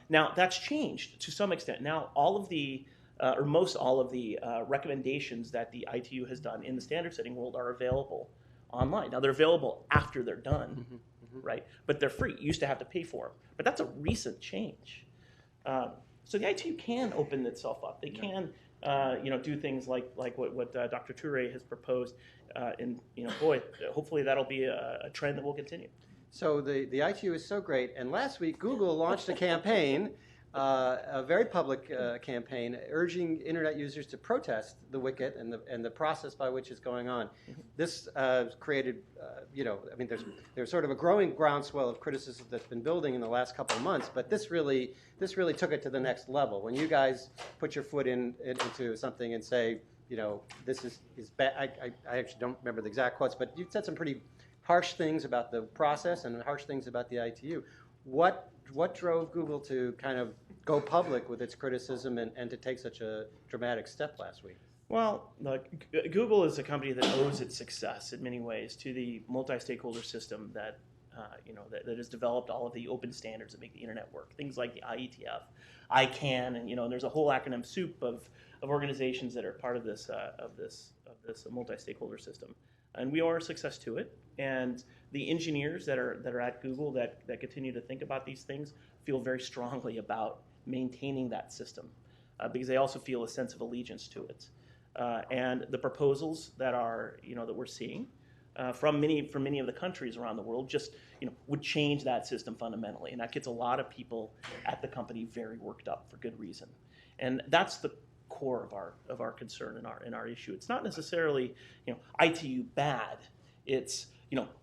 Now that's changed to some extent. Now all of the or most all of the recommendations that the ITU has done in the standard setting world are available online. Now they're available after they're done, right? But they're free. You used to have to pay for them. But that's a recent change. So the ITU can open itself up. They can, do things like what Dr. Toure has proposed. And boy, hopefully that'll be a trend that will continue. So the ITU is so great. And last week, Google launched a campaign. A very public campaign urging internet users to protest the WCIT and the process by which it's going on. This created, there's sort of a growing groundswell of criticism that's been building in the last couple of months, but this really took it to the next level. When you guys put your foot into something and say, this is bad, I actually don't remember the exact quotes, but you said some pretty harsh things about the process and harsh things about the ITU. What drove Google to kind of go public with its criticism and to take such a dramatic step last week? Well, look, Google is a company that owes its success in many ways to the multi-stakeholder system that has developed all of the open standards that make the internet work. Things like the IETF, ICANN, and there's a whole acronym soup of organizations that are part of this multi-stakeholder system. And we owe our success to it. And the engineers that are at Google that continue to think about these things feel very strongly about maintaining that system because they also feel a sense of allegiance to it. And the proposals that we're seeing from many of the countries around the world just would change that system fundamentally, and that gets a lot of people at the company very worked up for good reason. And that's the core of our concern in our issue. It's not necessarily ITU bad. It's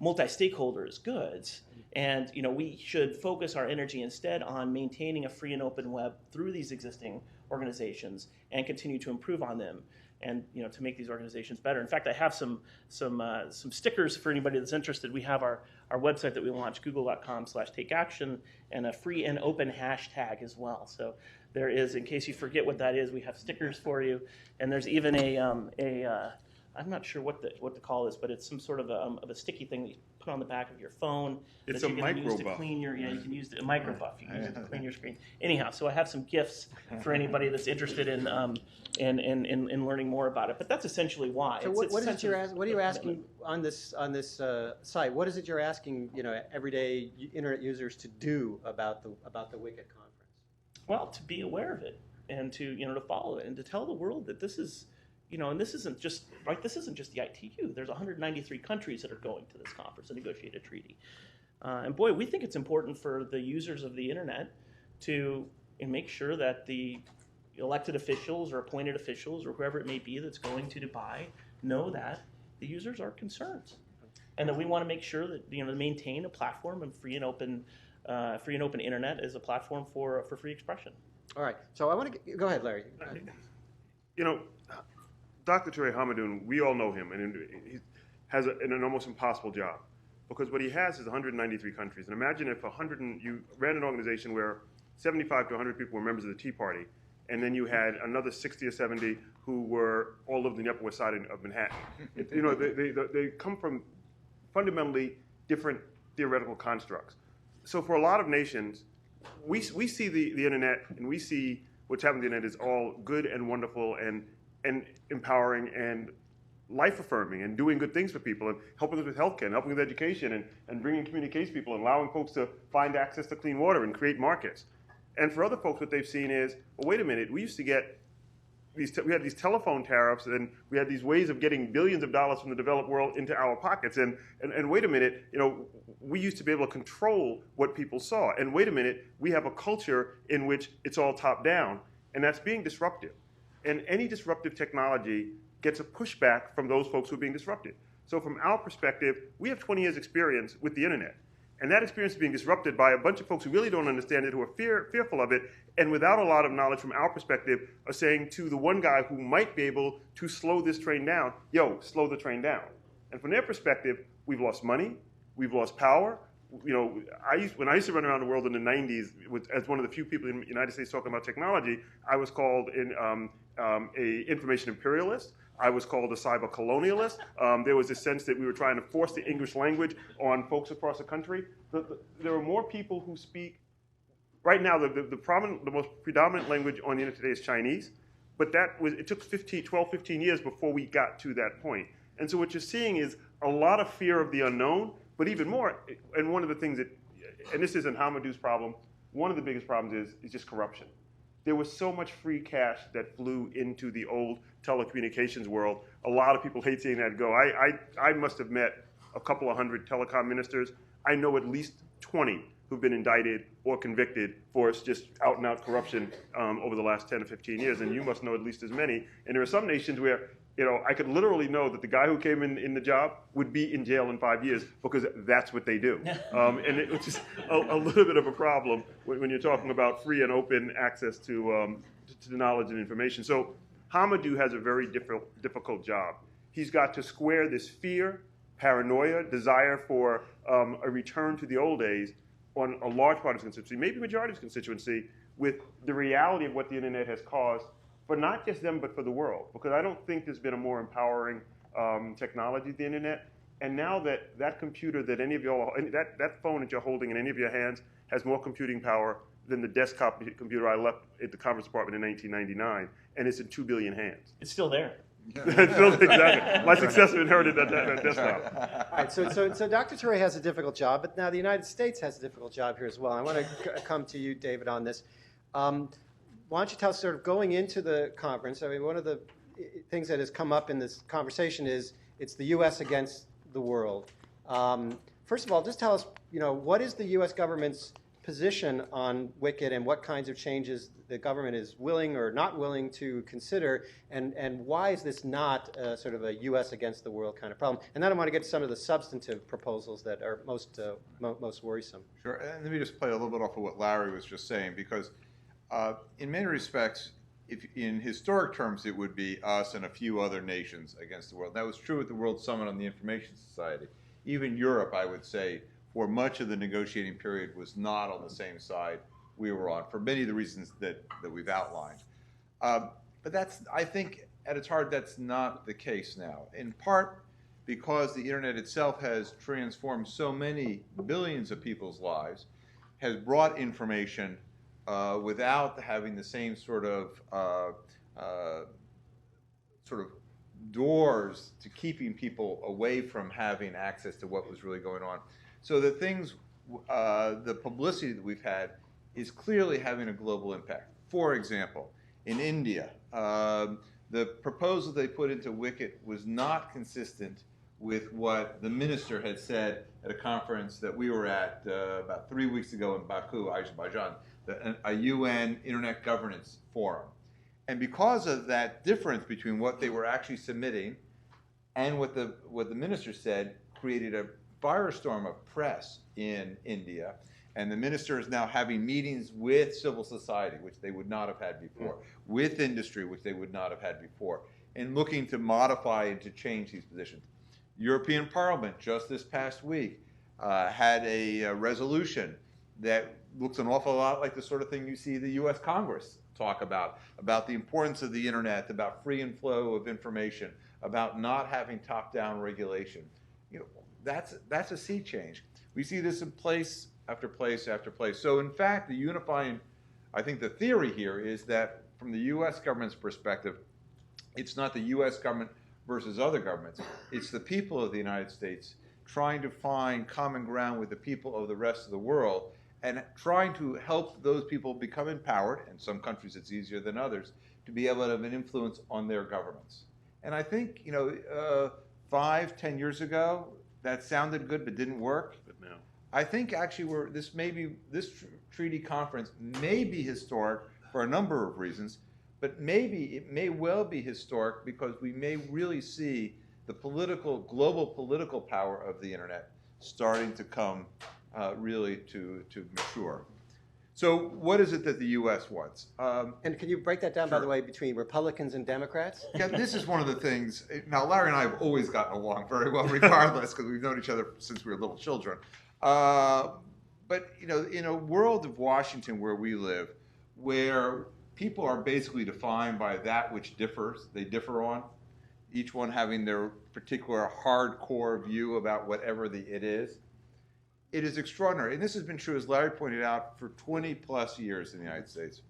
multi-stakeholder is good, and we should focus our energy instead on maintaining a free and open web through these existing organizations and continue to improve on them, and to make these organizations better. In fact, I have some stickers for anybody that's interested. We have our website that we launched, google.com/takeaction, and a free and open hashtag as well. So there is, in case you forget what that is, we have stickers for you, and there's even I'm not sure what to call this, but it's some sort of a sticky thing that you put on the back of your phone. It's that a you can use to microbuff. clean your, you can use a microbuff. You can use it to clean your screen. Anyhow, so I have some gifts for anybody that's interested in learning more about it. But that's essentially why. So what are you asking on this site? What is it you're asking everyday internet users to do about the WCIT conference? Well, to be aware of it and to follow it and to tell the world that this is. And this isn't just This isn't just the ITU. There's 193 countries that are going to this conference to negotiate a treaty. And boy, we think it's important for the users of the internet to make sure that the elected officials or appointed officials or whoever it may be that's going to Dubai know that the users are concerned, and that we want to make sure that to maintain a platform and free and open internet as a platform for free expression. All right. So I want to go ahead, Larry. Dr. Ture Hamadoun, we all know him, and he has an almost impossible job. Because what he has is 193 countries. And imagine if you ran an organization where 75 to 100 people were members of the Tea Party, and then you had another 60 or 70 who all lived in the Upper West Side of Manhattan. They come from fundamentally different theoretical constructs. So for a lot of nations, we see the internet, and we see what's happening to the internet is all good and wonderful and empowering and life-affirming and doing good things for people and helping us with healthcare and helping with education and bringing communication people and allowing folks to find access to clean water and create markets. And for other folks, what they've seen is, well, wait a minute, we used to get we had these telephone tariffs, and we had these ways of getting billions of dollars from the developed world into our pockets. And wait a minute, we used to be able to control what people saw. And wait a minute, we have a culture in which it's all top down, and that's being disruptive. And any disruptive technology gets a pushback from those folks who are being disrupted. So from our perspective, we have 20 years experience with the internet. And that experience is being disrupted by a bunch of folks who really don't understand it, who are fearful of it, and without a lot of knowledge from our perspective, are saying to the one guy who might be able to slow this train down, yo, slow the train down. And from their perspective, we've lost money, we've lost power. When I used to run around the world in the 90s as one of the few people in the United States talking about technology, I was called an information imperialist. I was called a cyber colonialist. There was a sense that we were trying to force the English language on folks across the country. There are more people who speak. Right now, the most predominant language on the internet today is Chinese, but it took 12, 15 years before we got to that point. And so what you're seeing is a lot of fear of the unknown, but even more, and one of the things that, and this isn't Hamadou's problem, one of the biggest problems is just corruption. There was so much free cash that flew into the old telecommunications world. A lot of people hate seeing that go. I must have met a couple of hundred telecom ministers. I know at least 20 who've been indicted or convicted for just out-and-out corruption over the last 10 or 15 years, and you must know at least as many. And there are some nations where I could literally know that the guy who came in the job would be in jail in 5 years because that's what they do. And it's just a little bit of a problem when you're talking about free and open access to knowledge and information. So Hamadou has a very difficult job. He's got to square this fear, paranoia, desire for a return to the old days on a large part of his constituency, maybe majority of his constituency, with the reality of what the internet has caused for not just them, but for the world. Because I don't think there's been a more empowering technology, the internet. And now that computer that any of y'all, that phone that you're holding in any of your hands has more computing power than the desktop computer I left at the Commerce Department in 1999, and it's in 2 billion hands. It's still there. Exactly. My successor inherited that desktop. All right, so Dr. Ture has a difficult job, but now the United States has a difficult job here as well. I want to come to you, David, on this. Why don't you tell us, sort of going into the conference, I mean, one of the things that has come up in this conversation is it's the U.S. against the world. First of all, just tell us, what is the U.S. government's position on WCIT and what kinds of changes the government is willing or not willing to consider, and why is this not sort of a U.S. against the world kind of problem? And then I want to get to some of the substantive proposals that are most worrisome. Sure, and let me just play a little bit off of what Larry was just saying, because in many respects, in historic terms, it would be us and a few other nations against the world. That was true at the World Summit on the Information Society. Even Europe, I would say, for much of the negotiating period, was not on the same side we were on, for many of the reasons that we've outlined. But I think, at its heart, that's not the case now, in part because the internet itself has transformed so many billions of people's lives, has brought information without having the same sort of doors to keeping people away from having access to what was really going on. So the publicity that we've had is clearly having a global impact. For example, in India, the proposal they put into WCIT was not consistent with what the minister had said at a conference that we were at about 3 weeks ago in Baku, Azerbaijan, a UN Internet Governance Forum. And because of that difference between what they were actually submitting and what the minister said, created a firestorm of press in India. And the minister is now having meetings with civil society, which they would not have had before, with industry, which they would not have had before. and looking to modify and to change these positions. European Parliament just this past week had a resolution that looks an awful lot like the sort of thing you see the U.S. Congress talk about the importance of the internet, about free and flow of information, about not having top-down regulation. You know, that's a sea change. We see this in place after place after place. So in fact, the unifying, I think the theory here is that from the U.S. government's perspective, it's not the U.S. government versus other governments. It's the people of the United States trying to find common ground with the people of the rest of the world and trying to help those people become empowered. In some countries it's easier than others, to be able to have an influence on their governments. And I think, 5, 10 years ago, that sounded good but didn't work. But now, I think actually this treaty conference may be historic for a number of reasons, but maybe it may well be historic because we may really see the global political power of the internet starting to come really to mature. So what is it that the U.S. wants? And can you break that down, by the Sure. way, between Republicans and Democrats? Yeah, this is one of the things. Now, Larry and I have always gotten along very well, regardless, because we've known each other since we were little children. But in a world of Washington where we live, where people are basically defined by that which they differ on, each one having their particular hardcore view about whatever it is. It is extraordinary. And this has been true, as Larry pointed out, for 20 plus years in the United States.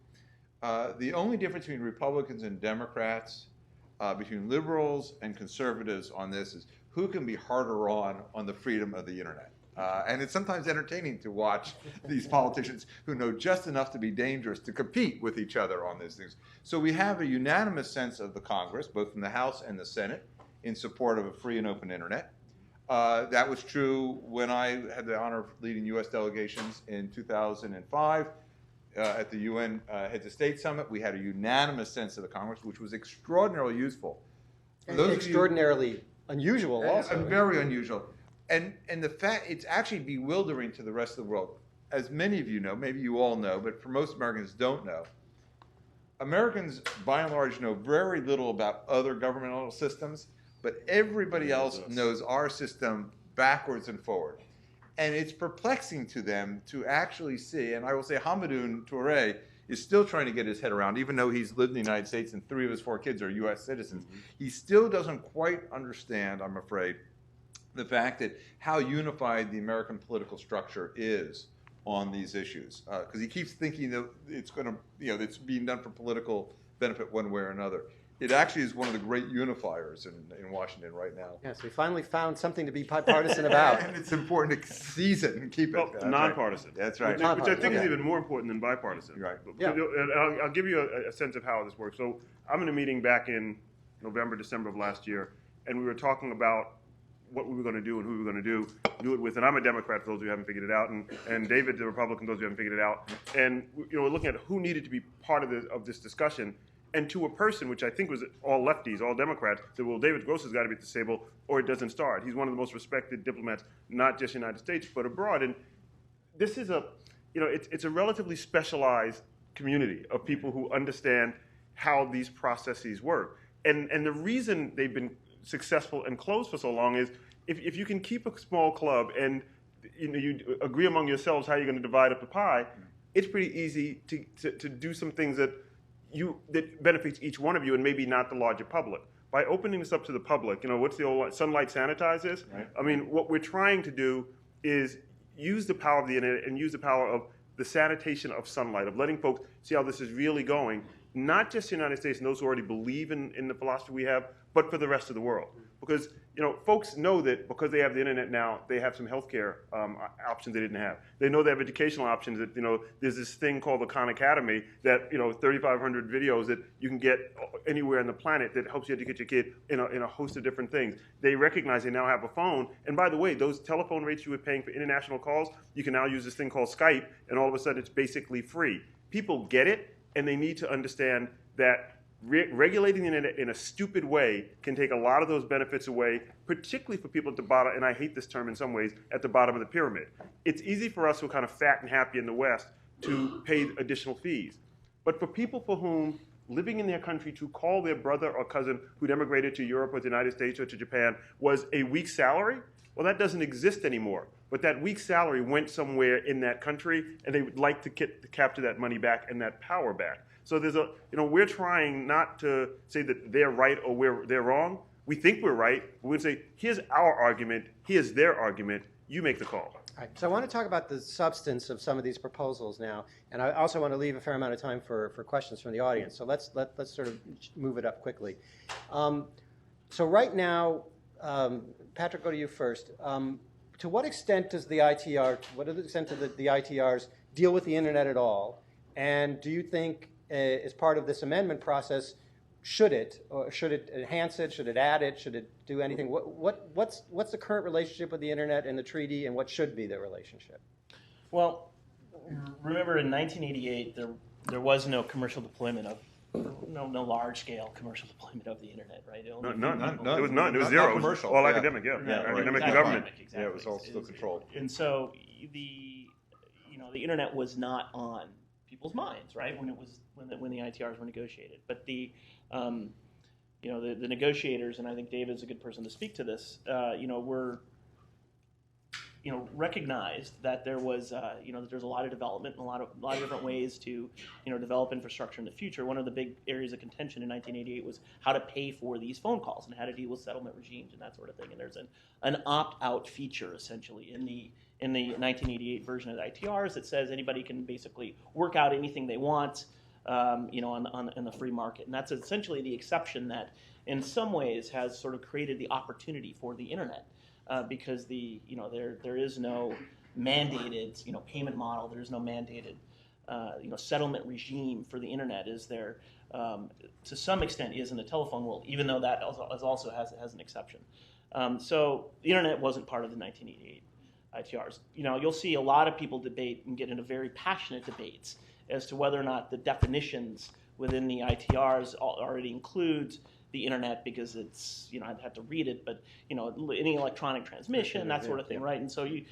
The only difference between Republicans and Democrats, between liberals and conservatives on this, is who can be harder on the freedom of the internet. And it's sometimes entertaining to watch these politicians who know just enough to be dangerous to compete with each other on these things. So we have a unanimous sense of the Congress, both from the House and the Senate, in support of a free and open internet. That was true when I had the honor of leading U.S. delegations in 2005 at the UN Heads of State Summit. We had a unanimous sense of the Congress, which was extraordinarily useful. Extraordinarily unusual also. Very unusual. And the fact, it's actually bewildering to the rest of the world. As many of you know, maybe you all know, but for most Americans don't know, Americans, by and large, know very little about other governmental systems, but everybody else knows our system backwards and forward. And it's perplexing to them to actually see, and I will say Hamadoun Touré is still trying to get his head around, even though he's lived in the United States and 3 of his 4 kids are U.S. citizens. He still doesn't quite understand, I'm afraid, the fact that how unified the American political structure is on these issues. Because he keeps thinking that it's going to, it's being done for political benefit one way or another. It actually is one of the great unifiers in Washington right now. Yes, we finally found something to be bipartisan about. And it's important to seize it and keep it. well, That's nonpartisan. Right. That's right. Which I think is Okay. even more important than bipartisan. Right. Yeah. And I'll give you a sense of how this works. So I'm in a meeting back in November, December of last year, and we were talking about what we were going to do and who we were going to do it with. And I'm a Democrat, for those who haven't figured it out, and David, the Republican, those who haven't figured it out. And we're looking at who needed to be part of this discussion. And to a person, which I think was all lefties, all Democrats, said, well, David Gross has got to be at the table or it doesn't start. He's one of the most respected diplomats, not just in the United States, but abroad. And this is it's a relatively specialized community of people who understand how these processes work. And the reason they've been successful and closed for so long is if you can keep a small club and you agree among yourselves how you're going to divide up the pie, it's pretty easy to do some things that benefits each one of you and maybe not the larger public. By opening this up to the public, what's the old sunlight sanitizes? Right. I mean, what we're trying to do is use the power of the internet and use the power of the sanitation of sunlight, of letting folks see how this is really going, not just the United States and those who already believe in the philosophy we have, but for the rest of the world. Because folks know that because they have the internet now, they have some healthcare options they didn't have. They know they have educational options. That there's this thing called the Khan Academy that 3,500 videos that you can get anywhere on the planet that helps you educate your kid in a host of different things. They recognize they now have a phone. And by the way, those telephone rates you were paying for international calls, you can now use this thing called Skype, and all of a sudden it's basically free. People get it, and they need to understand that regulating the internet in a stupid way can take a lot of those benefits away, particularly for people at the bottom, and I hate this term in some ways, at the bottom of the pyramid. It's easy for us who are kind of fat and happy in the West to pay additional fees. But for people for whom living in their country to call their brother or cousin who'd emigrated to Europe or the United States or to Japan was a week's salary. Well, that doesn't exist anymore. But that week's salary went somewhere in that country, and they would like to capture that money back and that power back. So there's a, we're trying not to say that they're right or they're wrong. We think we're right. But we say, here's our argument, here's their argument, you make the call. All right, so I want to talk about the substance of some of these proposals now, and I also want to leave a fair amount of time for questions from the audience. So let's sort of move it up quickly. So right now, Patrick, go to you first. To what extent does the ITRs deal with the internet at all? And do you think, as part of this amendment process, should it enhance it? Should it add it? Should it do anything? What's the current relationship with the internet and the treaty, and what should be the relationship? Well, remember in 1988 there was no commercial deployment of no large-scale commercial deployment of the internet, right? None. There was none. It was zero. Commercial. All academic, academic and government. Exactly. Yeah, it was all still controlled. And so the internet was not on people's minds, right? When the ITRs were negotiated, but the negotiators, and I think David is a good person to speak to this. Were recognized that there was that there's a lot of development and a lot of different ways to develop infrastructure in the future. One of the big areas of contention in 1988 was how to pay for these phone calls and how to deal with settlement regimes and that sort of thing. And there's an opt-out feature essentially in the 1988 version of the ITRs that says anybody can basically work out anything they want in the free market. And that's essentially the exception that in some ways has sort of created the opportunity for the internet. Because there is no mandated payment model, there is no mandated settlement regime for the internet. Is there to some extent is in the telephone world, even though that also has an exception. So the internet wasn't part of the 1988 ITRs. You'll see a lot of people debate and get into very passionate debates as to whether or not the definitions within the ITRs already include the internet, because it's I'd have to read it, but any electronic transmission, that sort of thing, right? And so you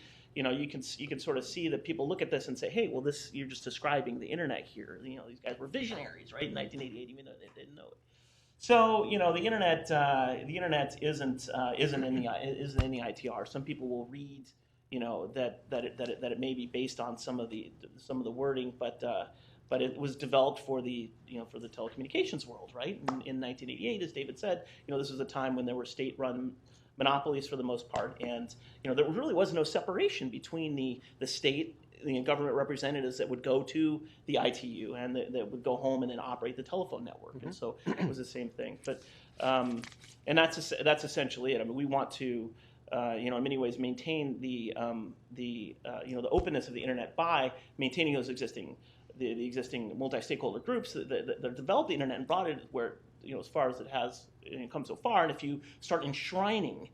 can sort of see that people look at this and say, hey, well, you're just describing the internet here. These guys were visionaries, right, in 1988, even though they didn't know it. So the internet isn't in the ITR. Some people will read that it may be based on some of the wording, but it was developed for the telecommunications world, right? In 1988, as David said, this was a time when there were state-run monopolies for the most part, and there really was no separation between the state, government representatives that would go to the ITU and that would go home and then operate the telephone network, and so it was the same thing. But and that's essentially it. I mean, we want to in many ways maintain the openness of the internet by maintaining those existing multi-stakeholder groups that developed the internet and brought it where as far as it has come so far. And if you start enshrining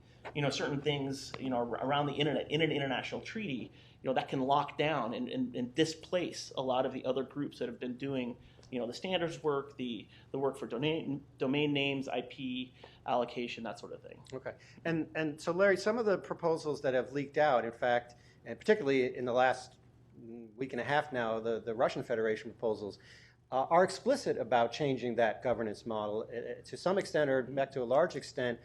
certain things around the internet in an international treaty, that can lock down and displace a lot of the other groups that have been doing the standards work, the work for domain names, IP allocation, that sort of thing. Okay, and so Larry, some of the proposals that have leaked out, in fact, and particularly in the last week and a half now, the Russian Federation proposals are explicit about changing that governance model to some extent, or back to a large extent.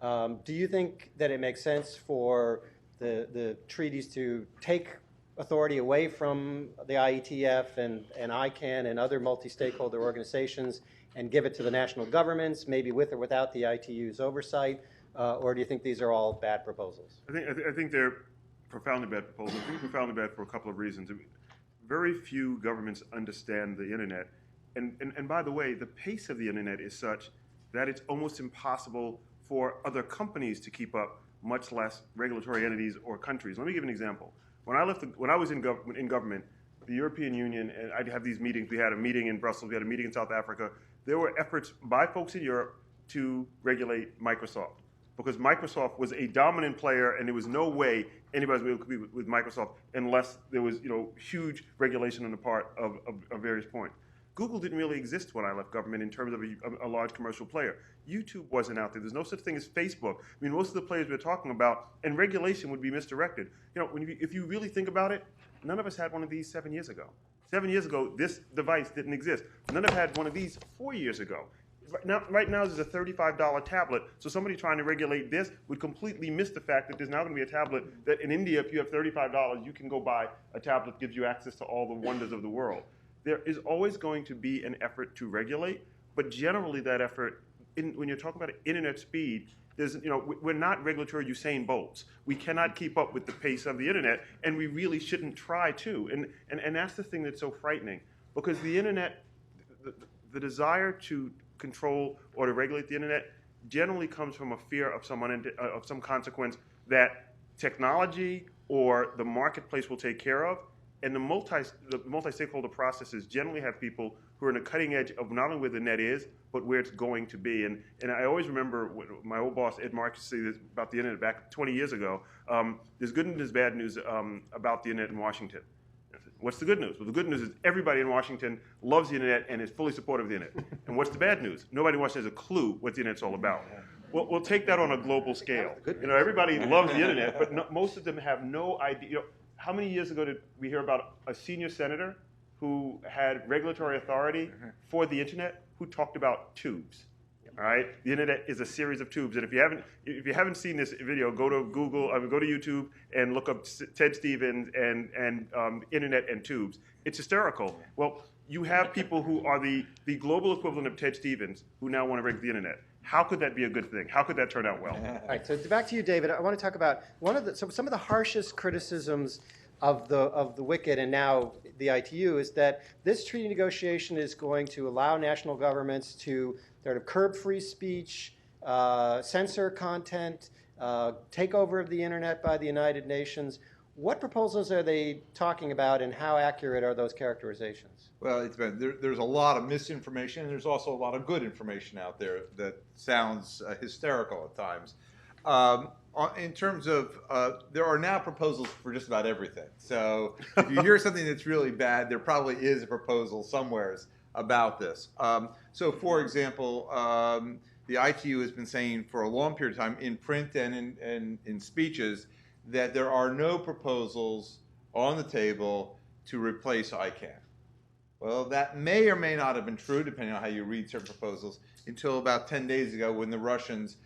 Do you think that it makes sense for the treaties to take authority away from the IETF and ICANN and other multi-stakeholder organizations and give it to the national governments, maybe with or without the ITU's oversight, or do you think these are all bad proposals? I think they're profoundly bad proposals. I think profoundly bad for a couple of reasons. Very few governments understand the internet, and by the way, the pace of the internet is such that it's almost impossible for other companies to keep up, much less regulatory entities or countries. Let me give an example. When I was in government, the European Union, and I'd have these meetings. We had a meeting in Brussels. We had a meeting in South Africa. There were efforts by folks in Europe to regulate Microsoft because Microsoft was a dominant player, and there was no way anybody was able to compete with Microsoft unless there was huge regulation on the part of various points. Google didn't really exist when I left government in terms of a large commercial player. YouTube wasn't out there. There's no such thing as Facebook. I mean, most of the players we're talking about, and regulation would be misdirected. If you really think about it, none of us had one of these 7 years ago. 7 years ago, this device didn't exist. None have had one of these 4 years ago. Right now, there's a $35 tablet, so somebody trying to regulate this would completely miss the fact that there's now going to be a tablet that in India, if you have $35, you can go buy a tablet that gives you access to all the wonders of the world. There is always going to be an effort to regulate, but generally that effort, when you're talking about internet speed, we're not regulatory Usain Bolts. We cannot keep up with the pace of the internet, and we really shouldn't try to. And that's the thing that's so frightening, because the internet, the desire to control or to regulate the internet generally comes from a fear of some consequence that technology or the marketplace will take care of. And the multi-stakeholder processes generally have people who are in the cutting edge of not only where the net is, but where it's going to be. And I always remember my old boss, Ed Marcus, said this about the internet back 20 years ago. There's good and there's bad news about the internet in Washington. What's the good news? Well, the good news is everybody in Washington loves the internet and is fully supportive of the internet. And what's the bad news? Nobody in Washington has a clue what the internet's all about. Well, we'll take that on a global scale. Everybody loves the internet, but most of them have no idea. How many years ago did we hear about a senior senator who had regulatory authority for the internet who talked about tubes? All right, the internet is a series of tubes, and if you haven't seen this video, go to Google, go to YouTube, and look up Ted Stevens and internet and tubes. It's hysterical. Well, you have people who are the global equivalent of Ted Stevens who now want to regulate the internet. How could that be a good thing? How could that turn out well? All right, so back to you, David. I want to talk about some of the harshest criticisms of the WCIT and now the ITU is that this treaty negotiation is going to allow national governments to sort of curb free speech, censor content, take over of the internet by the United Nations. What proposals are they talking about, and how accurate are those characterizations? Well, there's a lot of misinformation, and there's also a lot of good information out there that sounds hysterical at times. In terms of, there are now proposals for just about everything. So if you hear something that's really bad, there probably is a proposal somewhere about this. So for example, the ITU has been saying for a long period of time in print and in speeches that there are no proposals on the table to replace ICANN. Well, that may or may not have been true, depending on how you read certain proposals, until about 10 days ago when the Russians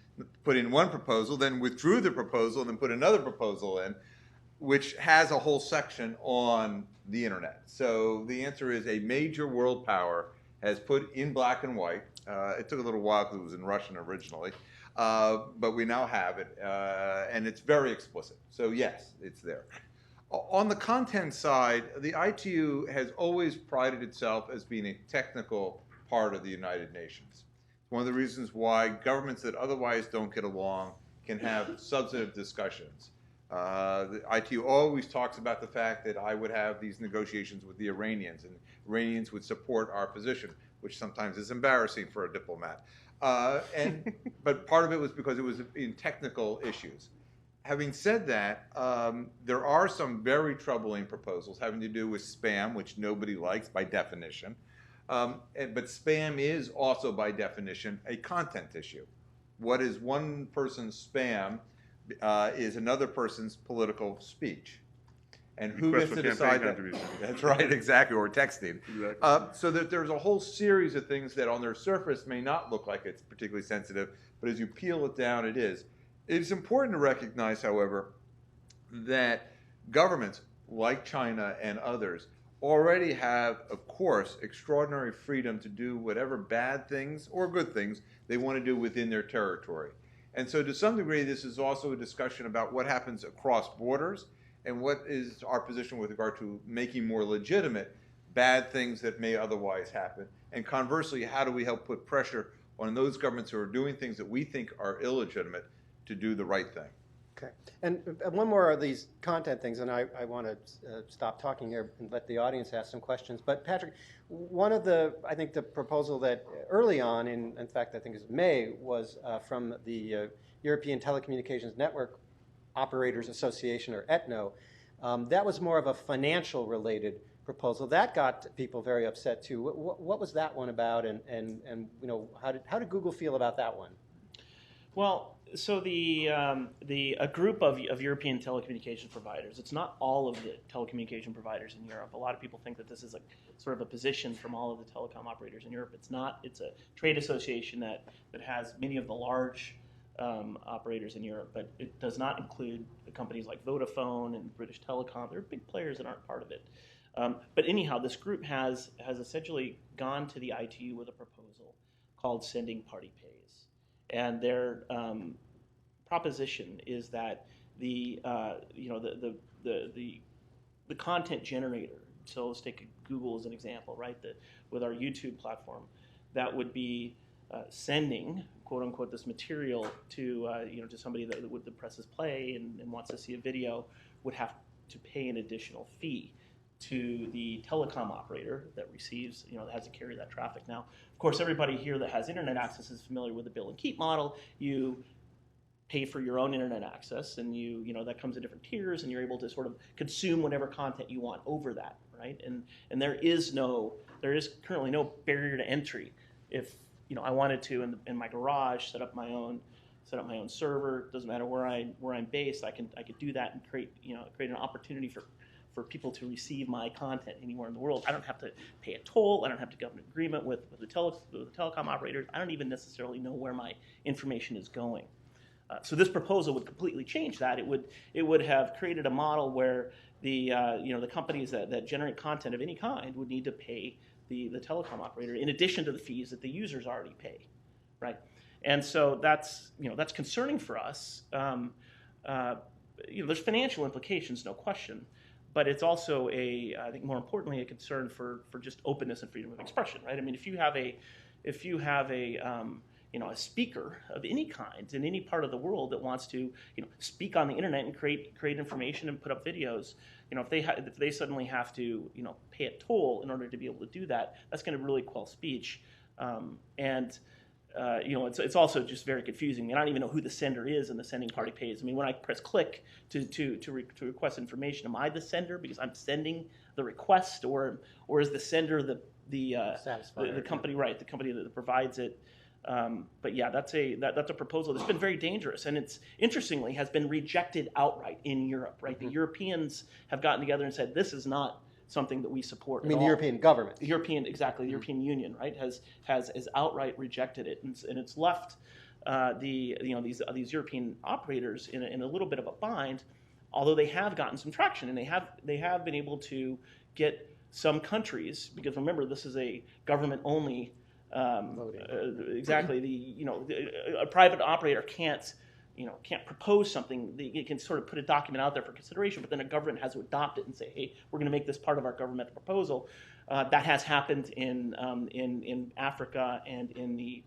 put in one proposal, then withdrew the proposal, and then put another proposal in, which has a whole section on the internet. So the answer is a major world power has put in black and white. It took a little while because it was in Russian originally, but we now have it, and it's very explicit. So yes, it's there. On the content side, the ITU has always prided itself as being a technical part of the United Nations. One of the reasons why governments that otherwise don't get along can have substantive discussions. The ITU always talks about the fact that I would have these negotiations with the Iranians, and Iranians would support our position, which sometimes is embarrassing for a diplomat. But part of it was because it was in technical issues. Having said that, there are some very troubling proposals having to do with spam, which nobody likes by definition. But spam is also, by definition, a content issue. What is one person's spam is another person's political speech. And who gets to decide that? That's right, exactly, or texting. Exactly. So that there's a whole series of things that on their surface may not look like it's particularly sensitive, but as you peel it down, it is. It's important to recognize, however, that governments like China and others already have, of course, extraordinary freedom to do whatever bad things or good things they want to do within their territory. And so to some degree, this is also a discussion about what happens across borders and what is our position with regard to making more legitimate bad things that may otherwise happen. And conversely, how do we help put pressure on those governments who are doing things that we think are illegitimate to do the right thing? Okay. And one more of these content things, and I want to stop talking here and let the audience ask some questions. But Patrick, one of I think the proposal that early on, in fact, I think it was May, was from the European Telecommunications Network Operators Association, or ETNO. That was more of a financial related proposal. That got people very upset too. What was that one about, and how did Google feel about that one? Well, so a group of European telecommunications providers. It's not all of the telecommunication providers in Europe. A lot of people think that this is like sort of a position from all of the telecom operators in Europe. It's not. It's a trade association that has many of the large operators in Europe, but it does not include the companies like Vodafone and British Telecom. They're big players that aren't part of it. But anyhow, this group has essentially gone to the ITU with a proposal called Sending Party Pays, and their proposition is that the content generator. So let's take Google as an example, right? With our YouTube platform, that would be sending, quote unquote, this material to to somebody that presses play and wants to see a video, would have to pay an additional fee to the telecom operator that receives, that has to carry that traffic. Now, of course, everybody here that has internet access is familiar with the bill and keep model. You pay for your own internet access, and that comes in different tiers, and you're able to sort of consume whatever content you want over that, right? And there is currently no barrier to entry. If I wanted to in my garage set up my own server, doesn't matter where I'm based, I could do that and create an opportunity for people to receive my content anywhere in the world. I don't have to pay a toll. I don't have to go an agreement with the telecom operators. I don't even necessarily know where my information is going. So this proposal would completely change that. It would have created a model where the companies that generate content of any kind would need to pay the telecom operator in addition to the fees that the users already pay, right? And so that's concerning for us. There's financial implications, no question. But it's also I think more importantly, a concern for just openness and freedom of expression, right? I mean, if you have a speaker of any kind in any part of the world that wants to speak on the internet and create information and put up videos, if they suddenly have to pay a toll in order to be able to do that, that's going to really quell speech. It's also just very confusing. I mean, I don't even know who the sender is and the sending party pays. I mean, when I press click to request information, am I the sender because I'm sending the request, or is the sender the company, right? The company that provides it. But yeah, that's a proposal that's been very dangerous, and it's interestingly has been rejected outright in Europe. Right, the Europeans have gotten together and said this is not something that we support. I mean, the European government. The European Union, right, has outright rejected it, and it's left these European operators in a little bit of a bind. Although they have gotten some traction, and they have been able to get some countries, because remember, this is a government-only. Exactly. A private operator can't propose something. It can sort of put a document out there for consideration, but then a government has to adopt it and say, hey, we're going to make this part of our governmental proposal. That has happened in Africa and in the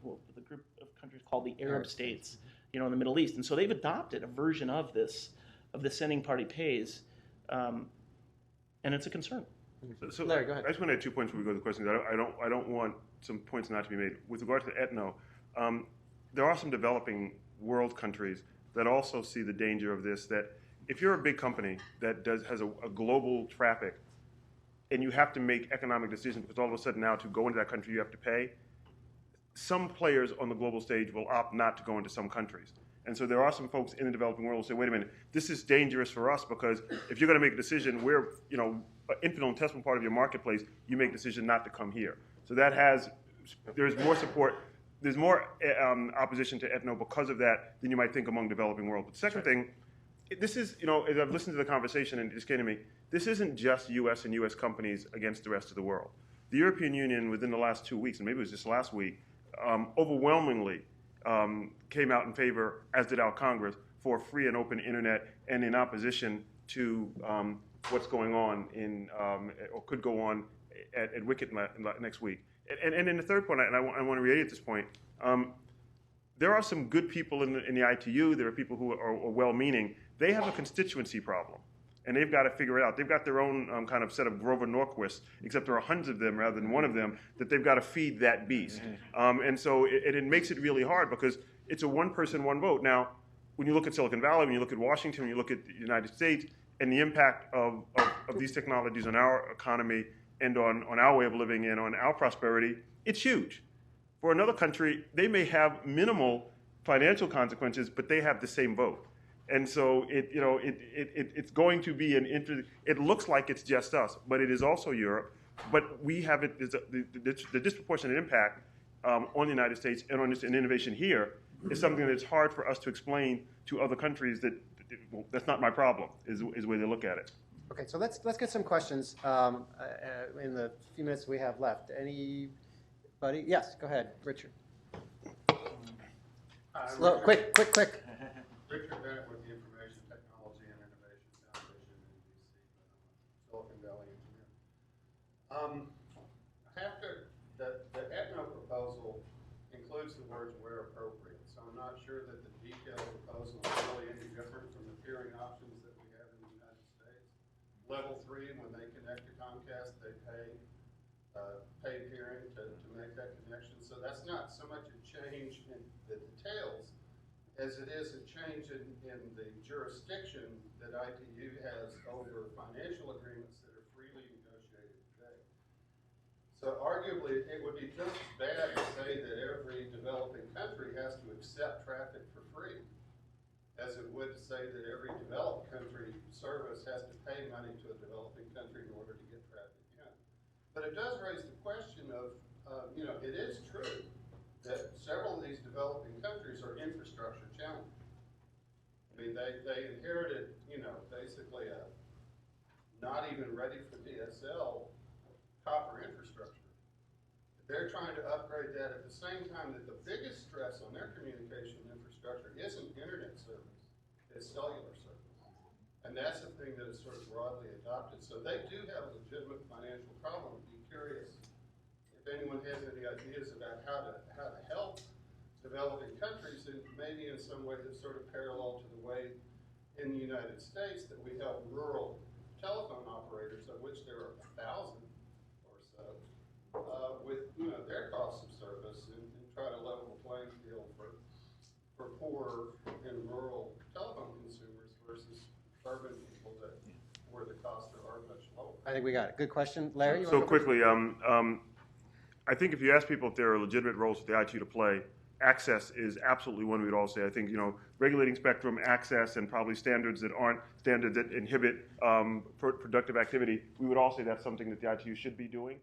group of countries called the Arab states, in the Middle East. And so they've adopted a version of the sending party pays, and it's a concern. So Larry, go ahead. I just want to add 2 points before we go to the questions. I don't want some points not to be made. With regard to Ethno, there are some developing world countries that also see the danger of this, that if you're a big company that has a global traffic and you have to make economic decisions because all of a sudden now to go into that country you have to pay, some players on the global stage will opt not to go into some countries. And so there are some folks in the developing world who say, wait a minute, this is dangerous for us because if you're going to make a decision, we're an infinitesimal part of your marketplace, you make a decision not to come here. So there's more support, there's more opposition to Ethno because of that than you might think among developing world. But the second thing, this is, as I've listened to the conversation and it just came to me, this isn't just US and US companies against the rest of the world. The European Union within the last 2 weeks, and maybe it was just last week, overwhelmingly came out in favor, as did our Congress, for a free and open internet and in opposition to what's going on or could go on at WCIT next week. And then the third point, and I want to reiterate this point, there are some good people in the ITU, there are people who are well-meaning. They have a constituency problem, and they've got to figure it out. They've got their own kind of set of Grover Norquists, except there are hundreds of them rather than one of them, that they've got to feed that beast. And so it makes it really hard because it's a one person, one vote. Now, when you look at Silicon Valley, when you look at Washington, when you look at the United States, and the impact of these technologies on our economy and on our way of living and on our prosperity, it's huge. For another country, they may have minimal financial consequences, but they have the same vote. And so it's going to be it looks like it's just us, but it is also Europe. But we have the disproportionate impact on the United States and on an innovation here is something that's hard for us to explain to other countries that that's not my problem, is the way they look at it. Okay, so let's get some questions in the few minutes we have left. Anybody? Yes, go ahead, Richard. Slow, quick. Richard Bennett with the Information Technology and Innovation Foundation in DC, Silicon Valley engineer. The Aetna proposal includes the words where appropriate, so I'm not sure that the detailed proposal is really any different from the peering options that we have in the United States. Level 3, when they connect to Comcast, they pay peering to make that connection. So that's not so much a change in the details as it is a change in the jurisdiction that ITU has over financial agreements that are freely negotiated today. So arguably, it would be just as bad to say that every developing country has to accept traffic for free as it would to say that every developed country service has to pay money to a developing country in order to get traffic in. But it does raise the question of, it is true that several of these developing countries are infrastructure challenged. I mean, they inherited, basically a not even ready for DSL copper infrastructure. They're trying to upgrade that at the same time that the biggest stress on their communication infrastructure isn't internet service, it's cellular service. And that's the thing that is sort of broadly adopted. So they do have a legitimate financial problem. I'd be curious if anyone has any ideas about how to help developing countries, and maybe in some way that's sort of parallel to the way in the United States that we help rural telephone operators, of which there are 1,000 or so, with their costs of service and try to level the playing field for poor and rural telephone consumers versus urban people where the costs are much lower. I think we got it. Good question. Larry? So quickly, I think if you ask people if there are legitimate roles for the ITU to play, access is absolutely one we'd all say. I think, regulating spectrum, access, and probably standards that aren't standards that inhibit productive activity, we would all say that's something that the ITU should be doing.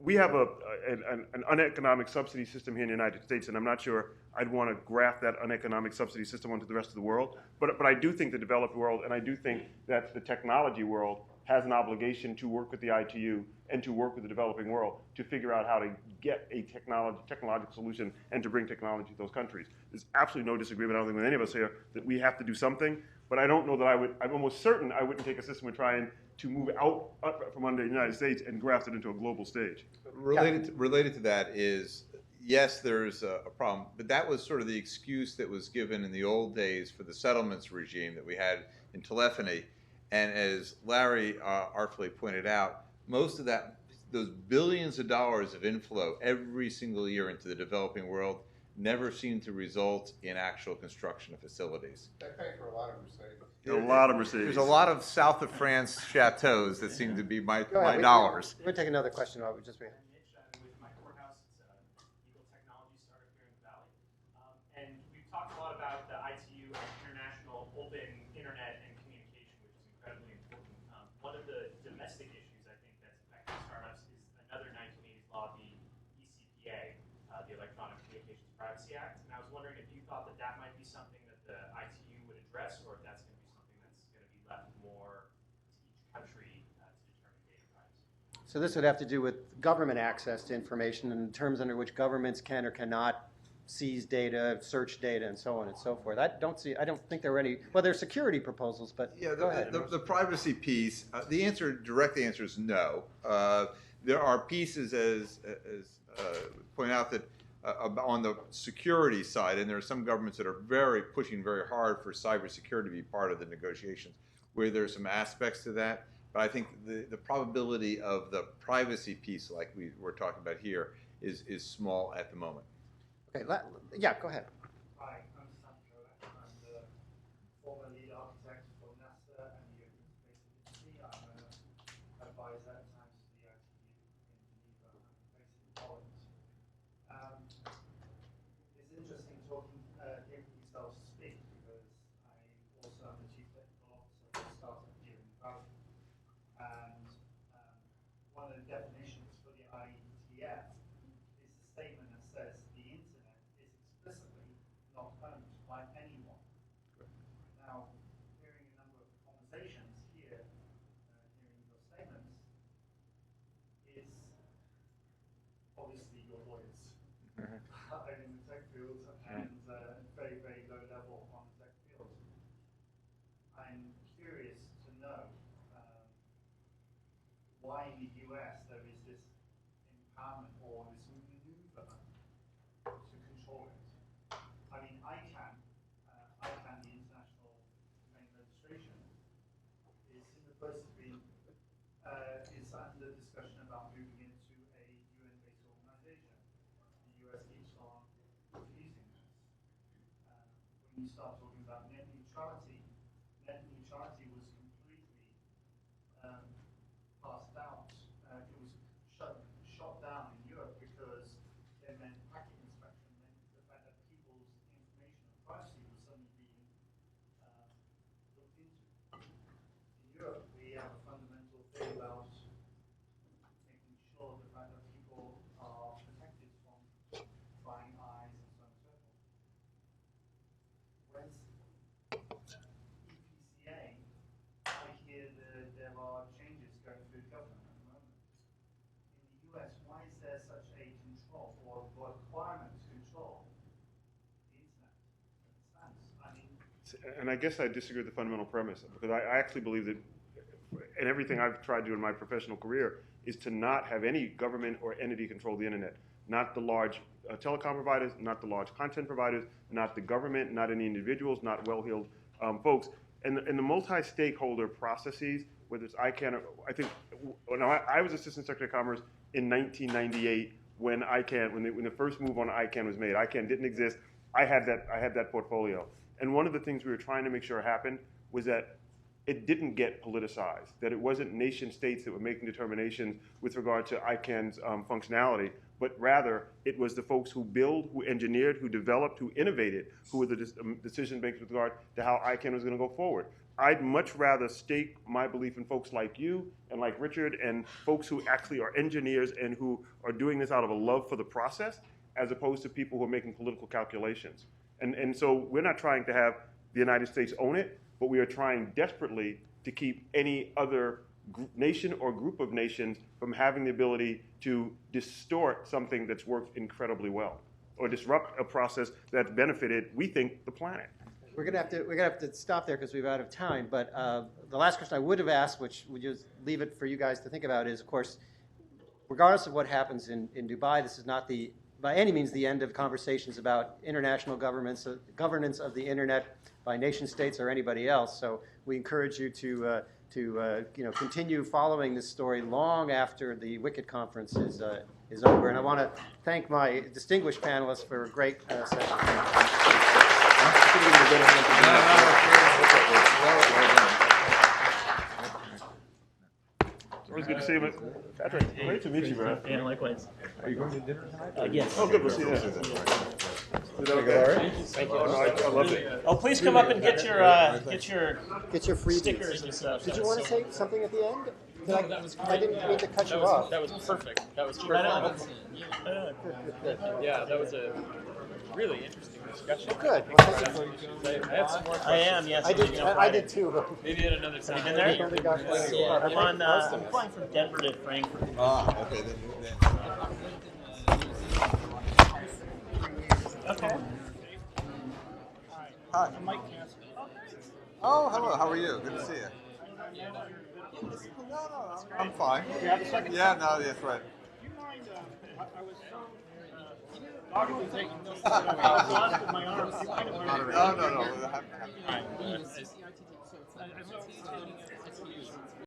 We have an uneconomic subsidy system here in the United States, and I'm not sure I'd want to graft that uneconomic subsidy system onto the rest of the world. But I do think the developed world, and I do think that the technology world has an obligation to work with the ITU and to work with the developing world to figure out how to get a technological solution and to bring technology to those countries. There's absolutely no disagreement, I don't think, with any of us here, that we have to do something. But I don't know that I'm almost certain I wouldn't take a system and try to move out from under the United States and graft it into a global stage. Related to that is, yes, there's a problem, but that was sort of the excuse that was given in the old days for the settlements regime that we had in telephony. And as Larry artfully pointed out, most of those billions of dollars of inflow every single year into the developing world never seem to result in actual construction of facilities. They pay for a lot of Mercedes. A lot of Mercedes. There's a lot of south of France chateaus that seem to be my dollars. We're going to take another question while we just wait. With my courthouse, it's Eagle Technology startup here in the Valley. And we've talked a lot about the ITU and international open internet and communication, which is incredibly important. One of the domestic issues I think that's affecting startups is another 1980s law, the ECPA, the Electronic Communications Privacy Act. And I was wondering if you thought that might be something that the ITU would address, or if that's going to be something that's going to be left more to each country to determine data privacy. So this would have to do with government access to information and the terms under which governments can or cannot seize data, search data, and so on and so forth. I don't think there were any. Well, there's security proposals, but yeah, go ahead. The privacy piece. The direct answer is no. There are pieces, as point out, that on the security side, and there are some governments that are pushing very hard for cybersecurity to be part of the negotiations, where there's some aspects to that. But I think the probability of the privacy piece, like we're talking about here, is small at the moment. Okay, yeah, go ahead. Hi, I'm Sandro. I'm the former lead architect for NASA and the Open Space Agency. I'm an advisor at times to the ITU in Geneva. I'm based in Poland. It's interesting supposed to be is under discussion about moving into a UN-based organization. The US keeps on refusing this. When you start talking about net neutrality was completely passed out. It was shot down in Europe because it meant packet inspection, meant the fact that people's information and privacy was suddenly being looked into. In Europe, we have a fundamental thing about making sure the fact that people are protected from prying eyes and so on and so forth. Whereas EPCA, I hear that there are changes going through government at the moment. In the US, why is there such a control or requirement to control the internet as it stands? I mean, And I guess I disagree with the fundamental premise, because I actually believe that, and everything I've tried to do in my professional career, is to not have any government or entity control the internet. Not the large telecom providers, not the large content providers, not the government, not any individuals, not well-heeled folks. And the multi-stakeholder processes, whether it's ICANN, or, I think, when I was Assistant Secretary of Commerce in 1998 when ICANN, when the first move on ICANN was made. ICANN didn't exist. I had that portfolio. And one of the things we were trying to make sure happened was that it didn't get politicized, that it wasn't nation states that were making determinations with regard to ICANN's functionality, but rather it was the folks who built, who engineered, who developed, who innovated, who were the decision makers with regard to how ICANN was going to go forward. I'd much rather stake my belief in folks like you and like Richard and folks who actually are engineers and who are doing this out of a love for the process, as opposed to people who are making political calculations. And so we're not trying to have the United States own it, but we are trying desperately to keep any other nation or group of nations from having the ability to distort something that's worked incredibly well, or disrupt a process that's benefited, we think, the planet. We're gonna have to stop there because we're out of time. But the last question I would have asked, which we just leave it for you guys to think about, is, of course, regardless of what happens in Dubai, this is not by any means the end of conversations about international governance of the internet by nation states or anybody else. So we encourage you to continue following this story long after the WCIT conference is over. And I want to thank my distinguished panelists for a great session. Always good to see you, Patrick. Great to meet you, bro. Yeah, likewise. Are you going to dinner tonight? Yes. Oh, good. We'll see you then. Is that okay? Thank you. Oh, no, I loved it. Oh, please come up and get your free stickers and stuff. Did you want to say something at the end? That was great. I didn't mean to cut you off. That was perfect. That was Right on. perfect. Yeah, that was a really interesting discussion. Good. Well, thank you. I have some more questions. I am, yes. I did too. Maybe at another time. Have you been there? I'm flying from Denver to Frankfurt. Ah, okay. Then. Okay. Hi. Oh, hello. How are you? Good to see you. No, I'm fine. you have a second? Yeah, no, that's right. Do you mind, I was doggedly taking notes. I exhausted my arms. Do you mind if I No. I